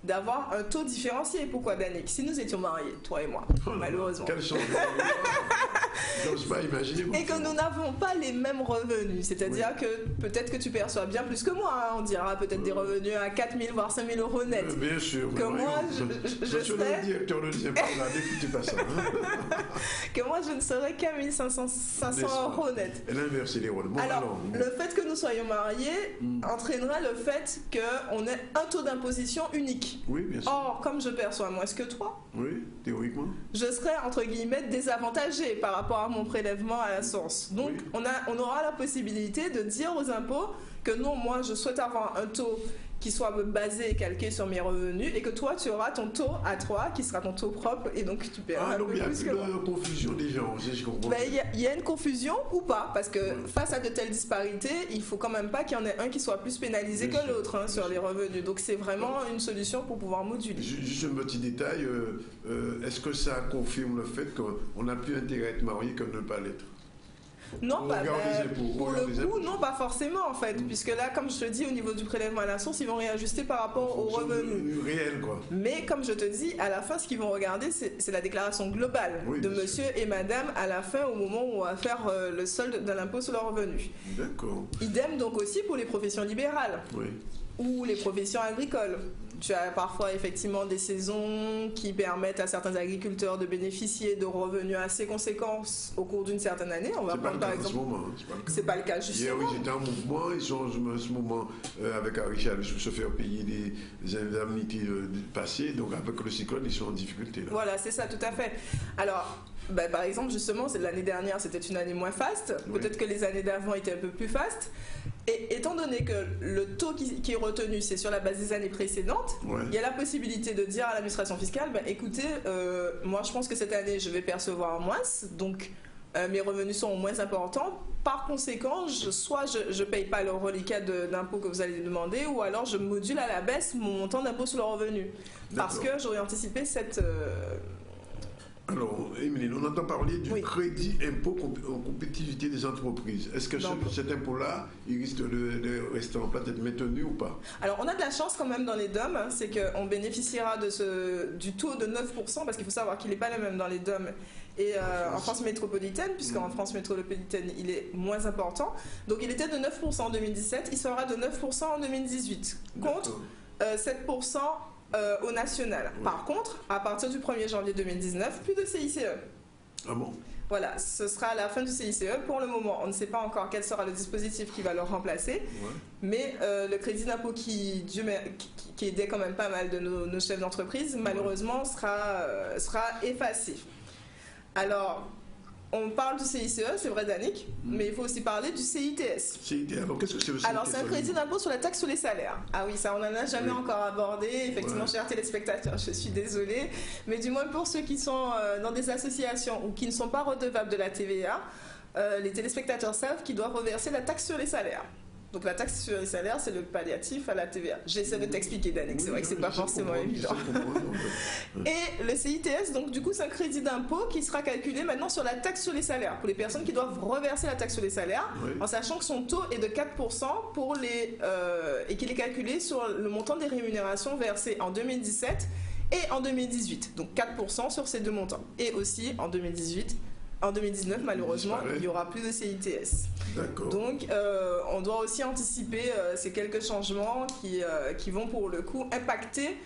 d'avoir un taux différencié. Pourquoi, Danick? Si nous étions mariés, toi et moi, malheureusement. Quelle chance. pas imaginer. Et que nous n'avons pas les mêmes revenus. C'est-à-dire que peut-être que tu perçois bien plus que moi. Hein. On dira peut-être des revenus à 4 000 voire 5 000 euros net. Bien sûr. Que moi, je suis le directeur de deuxième part, n'écoutez pas ça. Hein. Que moi, je ne serais qu'à 1 500 euros net. Et l'inverse, les rôles. Bon, alors, le fait que nous soyons mariés entraînera le fait qu'on ait un taux d'imposition unique. Oui, bien sûr. Or, comme je perçois moins que toi, oui, théoriquement, je serai entre guillemets désavantagé par rapport à mon prélèvement à la source. Donc, on aura la possibilité de dire aux impôts que non, moi, je souhaite avoir un taux qui soit basé et calqué sur mes revenus et que toi, tu auras ton taux à toi qui sera ton taux propre et donc tu paieras un peu plus que moi. Il y a une confusion des gens, je comprends. Il y a une confusion ou pas, parce que face à de telles disparités, il faut quand même pas qu'il y en ait un qui soit plus pénalisé que l'autre hein, sur les revenus. Donc c'est vraiment une solution pour pouvoir moduler. Juste un petit détail, est-ce que ça confirme le fait qu'on n'a plus intérêt à être marié que de ne pas l'être? Non, pour le coup, non, pas forcément en fait, puisque là, comme je te dis, au niveau du prélèvement à la source, ils vont réajuster par rapport aux revenus. Réel, quoi. Mais comme je te dis, à la fin, ce qu'ils vont regarder, c'est la déclaration globale de monsieur et madame à la fin, au moment où on va faire le solde de l'impôt sur le revenu. D'accord. Idem donc aussi pour les professions libérales. Oui. Ou les professions agricoles. Tu as parfois effectivement des saisons qui permettent à certains agriculteurs de bénéficier de revenus assez conséquents au cours d'une certaine année. On va prendre par exemple. C'est pas le cas justement. Hier, oui, j'étais en mouvement. Ils sont en ce moment avec Richard se faire payer des indemnités passées. Donc avec le cyclone, ils sont en difficulté. Là. Voilà, c'est ça, tout à fait. Alors. Par exemple, justement, l'année dernière, c'était une année moins faste. Peut-être que les années d'avant étaient un peu plus fastes. Et étant donné que le taux qui est retenu, c'est sur la base des années précédentes, il y a la possibilité de dire à l'administration fiscale, écoutez, moi je pense que cette année, je vais percevoir moins, donc mes revenus sont moins importants. Par conséquent, soit je ne paye pas le reliquat d'impôt que vous allez demander, ou alors je module à la baisse mon montant d'impôt sur le revenu. Parce que j'aurais anticipé cette... Alors, Émilie, on entend parler du crédit impôt en compétitivité des entreprises. Est-ce que cet impôt-là, il risque de rester en place, d'être maintenu ou pas? Alors, on a de la chance quand même dans les DOM, hein, c'est qu'on bénéficiera du taux de 9%, parce qu'il faut savoir qu'il n'est pas le même dans les DOM et en France métropolitaine, puisqu'en France métropolitaine, il est moins important. Donc, il était de 9% en 2017, il sera de 9% en 2018, contre 7% au national. Par contre, à partir du 1er janvier 2019, plus de CICE. Ah bon? Voilà, ce sera à la fin du CICE. Pour le moment, on ne sait pas encore quel sera le dispositif qui va le remplacer, mais le crédit d'impôt qui aidait quand même pas mal de nos chefs d'entreprise, malheureusement, sera effacé. Alors, on parle du CICE, c'est vrai, Danick, mais il faut aussi parler du CITS. CITS, alors qu'est-ce que c'est le CITS? Alors, c'est un crédit d'impôt sur la taxe sur les salaires. Ah oui, ça, on n'en a jamais encore abordé. Effectivement, chers téléspectateurs, je suis désolée. Mais du moins, pour ceux qui sont dans des associations ou qui ne sont pas redevables de la TVA, les téléspectateurs savent qu'ils doivent reverser la taxe sur les salaires. Donc la taxe sur les salaires, c'est le palliatif à la TVA. J'essaie de t'expliquer, Danick, c'est vrai que c'est pas forcément évident. Et le CITS, donc du coup, c'est un crédit d'impôt qui sera calculé maintenant sur la taxe sur les salaires, pour les personnes qui doivent reverser la taxe sur les salaires, en sachant que son taux est de 4% et qu'il est calculé sur le montant des rémunérations versées en 2017 et en 2018. Donc 4% sur ces deux montants. Et aussi en 2018. En 2019, malheureusement, il n'y aura plus de CITS. Donc, on doit aussi anticiper ces quelques changements qui vont pour le coup impacter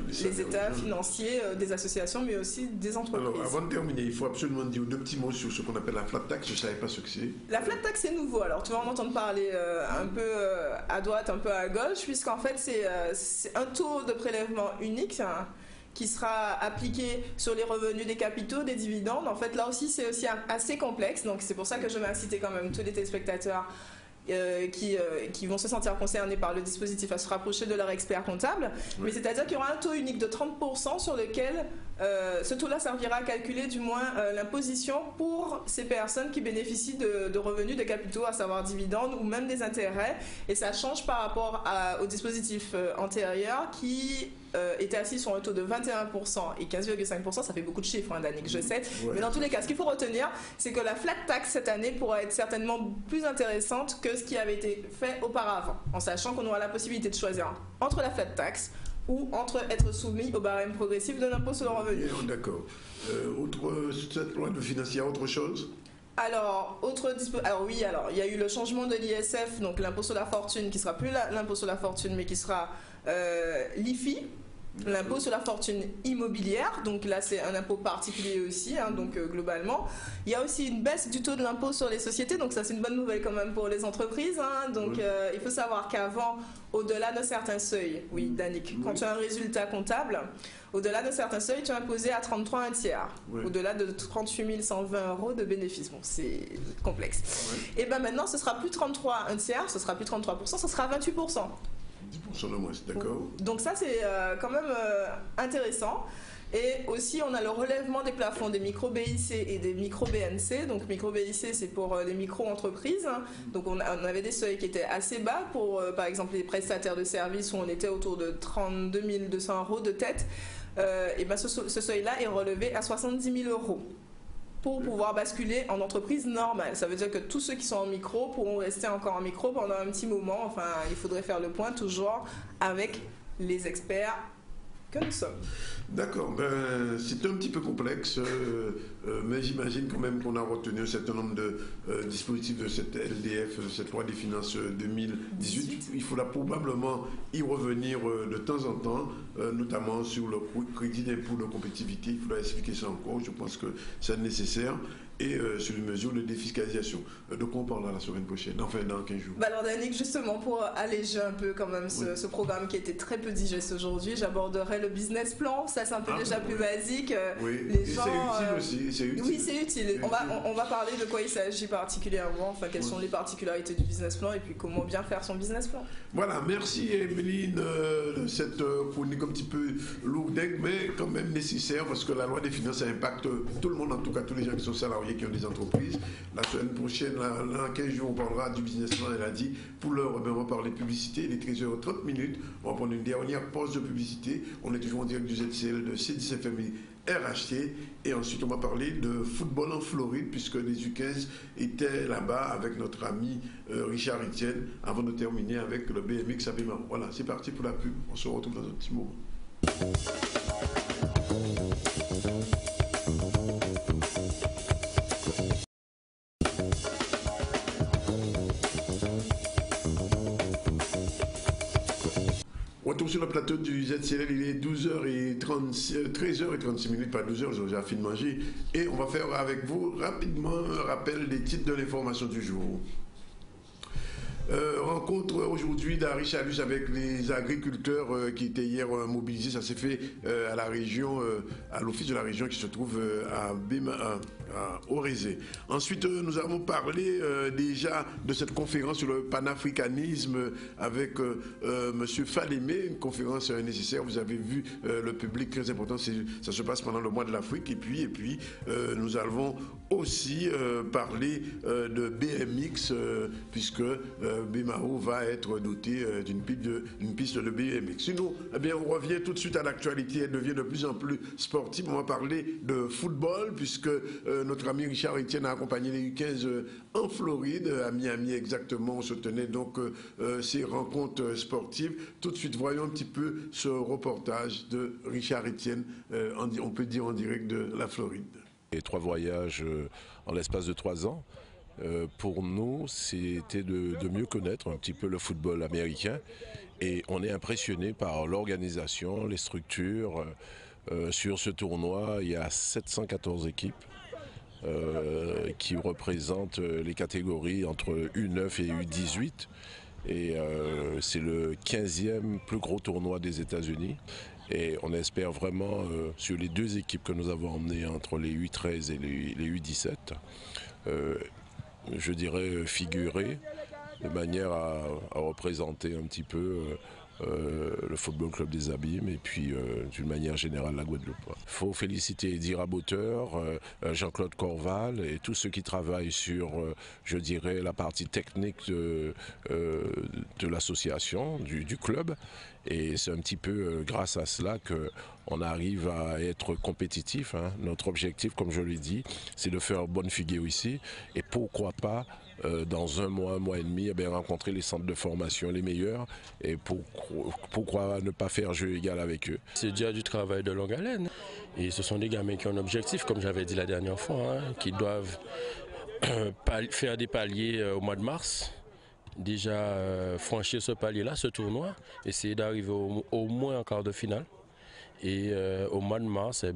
les états financiers des associations, mais aussi des entreprises. Alors, avant de terminer, il faut absolument dire deux petits mots sur ce qu'on appelle la flat tax. Je ne savais pas ce que c'est. La flat tax, c'est nouveau. Alors, tu vas en entendre parler un peu à droite, un peu à gauche, puisqu'en fait, c'est un taux de prélèvement unique, qui sera appliqué sur les revenus des capitaux, des dividendes. En fait, là aussi, c'est aussi assez complexe. Donc, c'est pour ça que je vais inciter quand même tous les téléspectateurs qui vont se sentir concernés par le dispositif à se rapprocher de leur expert comptable. Mais c'est-à-dire qu'il y aura un taux unique de 30% sur lequel ce taux-là servira à calculer du moins l'imposition pour ces personnes qui bénéficient de revenus de capitaux, à savoir dividendes ou même des intérêts. Et ça change par rapport au dispositif antérieur qui était assis sur un taux de 21% et 15,5%. Ça fait beaucoup de chiffres, hein, Danick, je sais. Mais dans tous les cas, ce qu'il faut retenir, c'est que la flat tax cette année pourra être certainement plus intéressante que ce qui avait été fait auparavant, en sachant qu'on aura la possibilité de choisir entre la flat tax, ou entre être soumis au barème progressif de l'impôt sur le revenu. D'accord. Cette loi de finances, il y a autre chose? Alors, oui, il y a eu le changement de l'ISF, donc l'impôt sur la fortune, qui sera plus l'impôt sur la fortune, mais qui sera l'IFI, l'impôt sur la fortune immobilière. Donc là, c'est un impôt particulier aussi, donc globalement. Il y a aussi une baisse du taux de l'impôt sur les sociétés, donc ça, c'est une bonne nouvelle quand même pour les entreprises. Donc, il faut savoir qu'avant, au-delà d'un certain seuil, oui, Danick, quand tu as un résultat comptable, au-delà d'un certain seuil, tu es imposé à 33 1/3. Au-delà de 38 120 € de bénéfice. Bon, c'est complexe. Et bien maintenant, ce sera plus 33 1/3, ce sera plus 33%, ce sera 28%. 10% de moins, d'accord. Donc ça, c'est quand même intéressant. Et aussi, on a le relèvement des plafonds des micro-BIC et des micro-BNC. Donc micro-BIC, c'est pour les micro-entreprises. Donc on avait des seuils qui étaient assez bas pour, par exemple, les prestataires de services où on était autour de 32 200 € de tête. Et ben ce seuil-là est relevé à 70 000 € pour pouvoir basculer en entreprise normale. Ça veut dire que tous ceux qui sont en micro pourront rester encore en micro pendant un petit moment. Enfin, il faudrait faire le point toujours avec les experts que nous sommes. D'accord, c'est un petit peu complexe, mais j'imagine quand même qu'on a retenu un certain nombre de dispositifs de cette LDF, de cette loi des finances 2018. Il faudra probablement y revenir de temps en temps, notamment sur le crédit d'impôt de compétitivité. Il faudra expliquer ça encore, je pense que c'est nécessaire. Et sur les mesures de défiscalisation. De quoi on parlera la semaine prochaine, enfin dans 15 jours. Alors Danick, justement, pour alléger un peu quand même ce programme qui était très peu digeste aujourd'hui, j'aborderai le business plan. Ça, c'est un peu déjà plus basique. Les gens, c'est utile aussi. Oui, c'est utile. On va parler de quoi il s'agit particulièrement, enfin quelles sont les particularités du business plan et puis comment bien faire son business plan. Voilà, merci Emeline de cette chronique un petit peu lourdingue, mais quand même nécessaire parce que la loi des finances, ça impacte tout le monde, en tout cas tous les gens qui sont salariés, qui ont des entreprises. La semaine prochaine, là, en 15 jours, on parlera du business plan, elle a dit. Pour l'heure, on va parler publicité. Il est 13h30. On va prendre une dernière pause de publicité. On est toujours en direct du ZCL de C10FMI RHT. Et ensuite, on va parler de football en Floride, puisque les U15 étaient là-bas avec notre ami Richard Etienne, avant de terminer avec le BMX à Bémar. Voilà, c'est parti pour la pub. On se retrouve dans un petit moment. Retour sur le plateau du ZCL, il est 13h36, pas 12h, j'ai déjà fini de manger. Et on va faire avec vous rapidement un rappel des titres de l'information du jour. Rencontre aujourd'hui d'Harry Chalus avec les agriculteurs qui étaient hier mobilisés. Ça s'est fait à la région, à l'office de la région qui se trouve à Orézé. Ensuite, nous avons parlé déjà de cette conférence sur le panafricanisme avec M. Falémé, une conférence nécessaire. Vous avez vu le public très important. Ça se passe pendant le mois de l'Afrique. Et puis nous avons aussi parlé de BMX puisque Bémao va être doté d'une piste de BMX. Sinon, on revient tout de suite à l'actualité. Elle devient de plus en plus sportive. On va parler de football puisque notre ami Richard Etienne a accompagné les U15 en Floride, à Miami exactement. On se tenait donc ces rencontres sportives. Tout de suite, voyons un petit peu ce reportage de Richard Etienne, on peut dire en direct de la Floride. Et 3 voyages en l'espace de 3 ans. Pour nous, c'était de mieux connaître un petit peu le football américain et on est impressionné par l'organisation, les structures. Sur ce tournoi, il y a 714 équipes qui représentent les catégories entre U9 et U18 et c'est le 15e plus gros tournoi des États-Unis. Et on espère vraiment, sur les 2 équipes que nous avons emmenées entre les U13 et les U17, je dirais figurer de manière à représenter un petit peu le Football Club des Abîmes et puis d'une manière générale la Guadeloupe. Il faut féliciter Eddie Raboteur, Jean-Claude Corval et tous ceux qui travaillent sur, je dirais, la partie technique de l'association, du club. Et c'est un petit peu grâce à cela on arrive à être compétitif. Hein. Notre objectif, comme je l'ai dit, c'est de faire bonne figure ici. Et pourquoi pas, dans un mois et demi, rencontrer les centres de formation les meilleurs. Et pourquoi ne pas faire jeu égal avec eux? C'est déjà du travail de longue haleine. Et ce sont des gamins qui ont un objectif, comme j'avais dit la dernière fois, hein, qui doivent faire des paliers au mois de mars. Déjà franchir ce palier-là, ce tournoi, essayer d'arriver au moins en quart de finale. Et au mois de mars,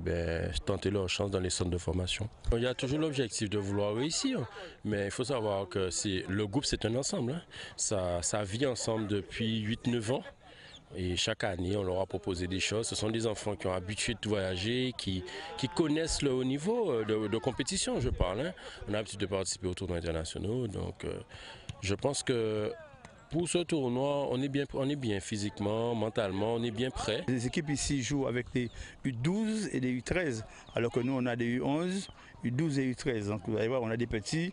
tenter leur chance dans les centres de formation. Il y a toujours l'objectif de vouloir réussir, mais il faut savoir que le groupe, c'est un ensemble. Hein. Ça vit ensemble depuis 8-9 ans. Et chaque année, on leur a proposé des choses. Ce sont des enfants qui ont l'habitude de voyager, qui connaissent le haut niveau de compétition, je parle. Hein. On a l'habitude de participer aux tournois internationaux. Donc, je pense que pour ce tournoi, on est bien physiquement, mentalement, on est bien prêt. Les équipes ici jouent avec des U12 et des U13, alors que nous, on a des U11, U12 et U13. Donc, vous allez voir, on a des petits.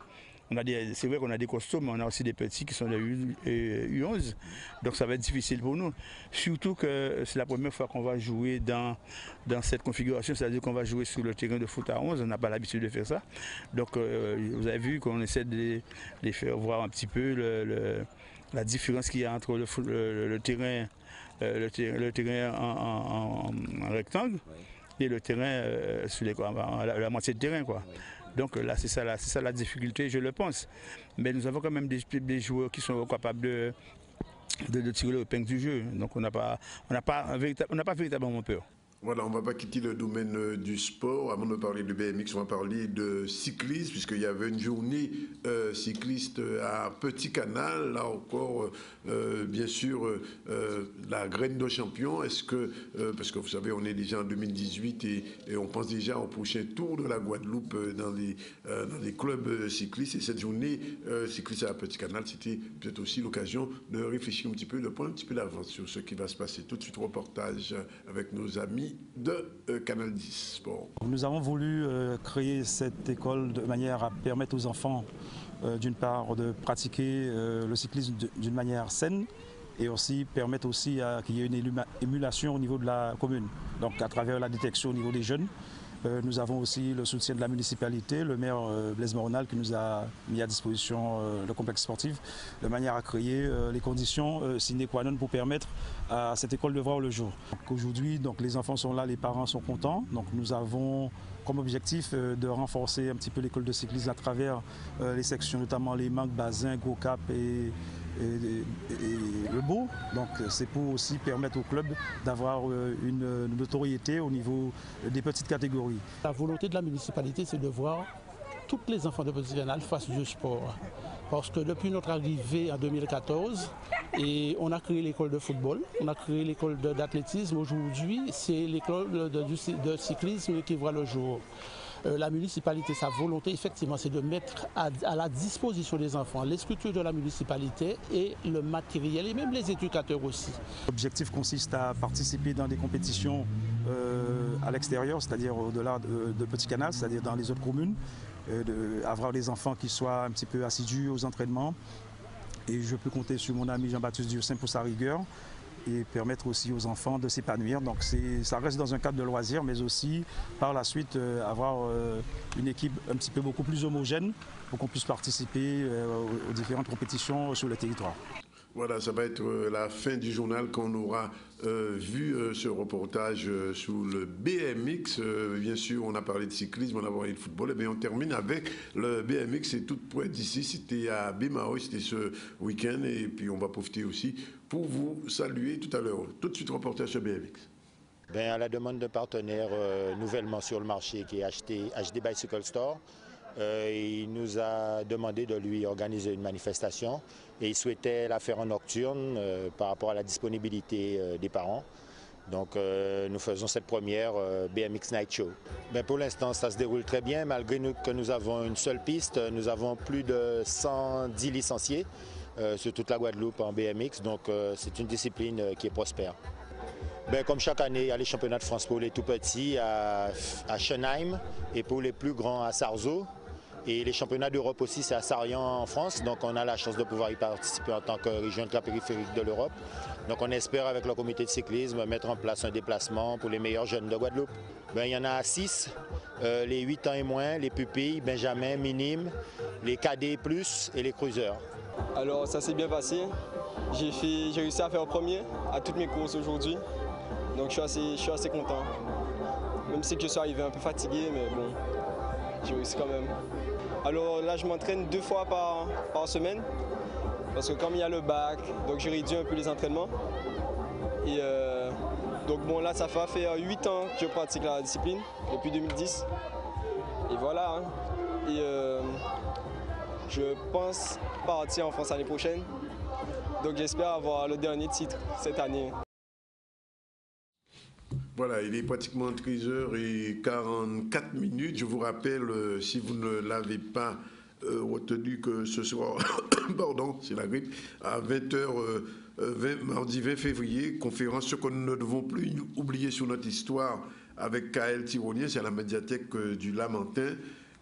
C'est vrai qu'on a des costauds, mais on a aussi des petits qui sont des U11. Donc ça va être difficile pour nous. Surtout que c'est la première fois qu'on va jouer dans cette configuration, c'est-à-dire qu'on va jouer sur le terrain de foot à 11. On n'a pas l'habitude de faire ça. Donc vous avez vu qu'on essaie de les faire voir un petit peu la différence qu'il y a entre le terrain en rectangle et le terrain sur la moitié de terrain, quoi. Donc là, c'est ça la difficulté, je le pense. Mais nous avons quand même des joueurs qui sont capables de tirer le épingle du jeu. Donc on n'a pas véritablement peur. Voilà, on ne va pas quitter le domaine du sport. Avant de parler de BMX, on va parler de cyclisme, puisqu'il y avait une journée cycliste à Petit Canal. Là encore, bien sûr, la graine de champion. Est-ce que, parce que vous savez, on est déjà en 2018 et on pense déjà au prochain tour de la Guadeloupe dans les clubs cyclistes. Et cette journée cycliste à Petit Canal, c'était peut-être aussi l'occasion de réfléchir un petit peu, de prendre un petit peu d'avance sur ce qui va se passer. Tout de suite, reportage avec nos amis de Canal 10 Sport. Nous avons voulu créer cette école de manière à permettre aux enfants, d'une part, de pratiquer le cyclisme d'une manière saine et aussi permettre aussi qu'il y ait une émulation au niveau de la commune. Donc à travers la détection au niveau des jeunes. Nous avons aussi le soutien de la municipalité, le maire Blaise Moronal qui nous a mis à disposition le complexe sportif de manière à créer les conditions sine qua non pour permettre à cette école de voir le jour. Aujourd'hui, les enfants sont là, les parents sont contents. Donc nous avons comme objectif de renforcer un petit peu l'école de cyclisme à travers les sections, notamment les Manques, Bazin, Gros Cap et le Beau. Donc c'est pour aussi permettre au club d'avoir une notoriété au niveau des petites catégories. La volonté de la municipalité, c'est de voir tous les enfants de Petit Canal face du sport. Parce que depuis notre arrivée en 2014, on a créé l'école de football, on a créé l'école d'athlétisme. Aujourd'hui, c'est l'école de cyclisme qui voit le jour. La municipalité, sa volonté, effectivement, c'est de mettre à la disposition des enfants les structures de la municipalité et le matériel, et même les éducateurs aussi. L'objectif consiste à participer dans des compétitions à l'extérieur, c'est-à-dire au-delà de Petit Canal, c'est-à-dire dans les autres communes, avoir des enfants qui soient un petit peu assidus aux entraînements. Et je peux compter sur mon ami Jean-Baptiste Diossin pour sa rigueur et permettre aussi aux enfants de s'épanouir. Donc ça reste dans un cadre de loisirs, mais aussi par la suite avoir une équipe un petit peu beaucoup plus homogène pour qu'on puisse participer aux différentes compétitions sur le territoire. Voilà, ça va être la fin du journal qu'on aura vu ce reportage sur le BMX. Bien sûr, on a parlé de cyclisme, on a parlé de football. Et bien, on termine avec le BMX. C'est tout près d'ici. C'était à Bimaoy, c'était ce week-end. Et puis, on va profiter aussi pour vous saluer tout à l'heure. Tout de suite, reportage sur BMX. À la demande d'un partenaire nouvellement sur le marché qui est HD Bicycle Store, il nous a demandé de lui organiser une manifestation et il souhaitait la faire en nocturne par rapport à la disponibilité des parents. Donc nous faisons cette première BMX Night Show. Pour l'instant ça se déroule très bien malgré que nous avons une seule piste. Nous avons plus de 110 licenciés sur toute la Guadeloupe en BMX, donc c'est une discipline qui est prospère. Comme chaque année, il y a les championnats de France pour les tout petits à Schönheim et pour les plus grands à Sarzeau. Et les championnats d'Europe aussi, c'est à Sarrian en France. Donc on a la chance de pouvoir y participer en tant que région ultra-périphérique de l'Europe. Donc on espère avec le comité de cyclisme mettre en place un déplacement pour les meilleurs jeunes de Guadeloupe. Il y en a 6, les 8 ans et moins, les pupilles, benjamins, minimes, les cadets plus et les cruisers. Alors ça s'est bien passé. J'ai réussi à faire premier à toutes mes courses aujourd'hui. Donc je suis assez content. Même si je suis arrivé un peu fatigué, mais bon, j'ai réussi quand même. Alors là, je m'entraîne 2 fois par semaine. Parce que comme il y a le bac, donc j'ai réduit un peu les entraînements. Et donc bon, là, ça va faire 8 ans que je pratique la discipline, depuis 2010. Et voilà. Hein. Et je pense partir en France l'année prochaine. Donc j'espère avoir le dernier titre cette année. Voilà, il est pratiquement 13h44. Je vous rappelle, si vous ne l'avez pas retenu, que ce soir, pardon, c'est la grippe, à 20h, mardi 20 février, conférence sur que nous ne devons plus oublier sur notre histoire avec K.L. Tironier, c'est à la médiathèque du Lamentin.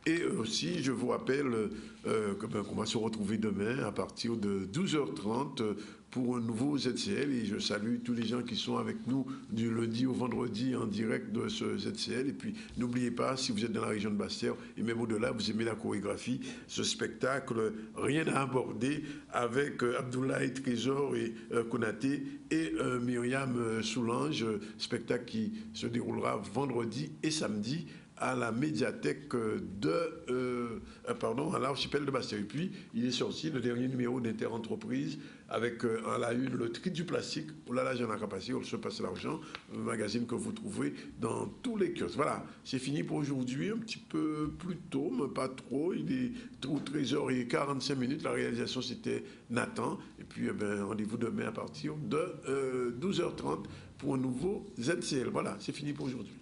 Et aussi, je vous rappelle qu'on va se retrouver demain à partir de 12h30 pour un nouveau ZCL. Et je salue tous les gens qui sont avec nous du lundi au vendredi en direct de ce ZCL. Et puis, n'oubliez pas, si vous êtes dans la région de Basse-Terre et même au-delà, vous aimez la chorégraphie, ce spectacle, rien à aborder, avec Abdoulaye Trésor et Konaté et Myriam Soulange, spectacle qui se déroulera vendredi et samedi à la médiathèque à l'archipel de Basse-Terre. Et puis, il est sorti le dernier numéro d'Interentreprise avec à la une le tri du plastique. Oh là là, j'en ai capacité, on se passe l'argent, un magazine que vous trouverez dans tous les kiosques. Voilà, c'est fini pour aujourd'hui, un petit peu plus tôt, mais pas trop. Il est 13h45. La réalisation, c'était Nathan. Et puis, rendez-vous demain à partir de 12h30 pour un nouveau ZCL. Voilà, c'est fini pour aujourd'hui.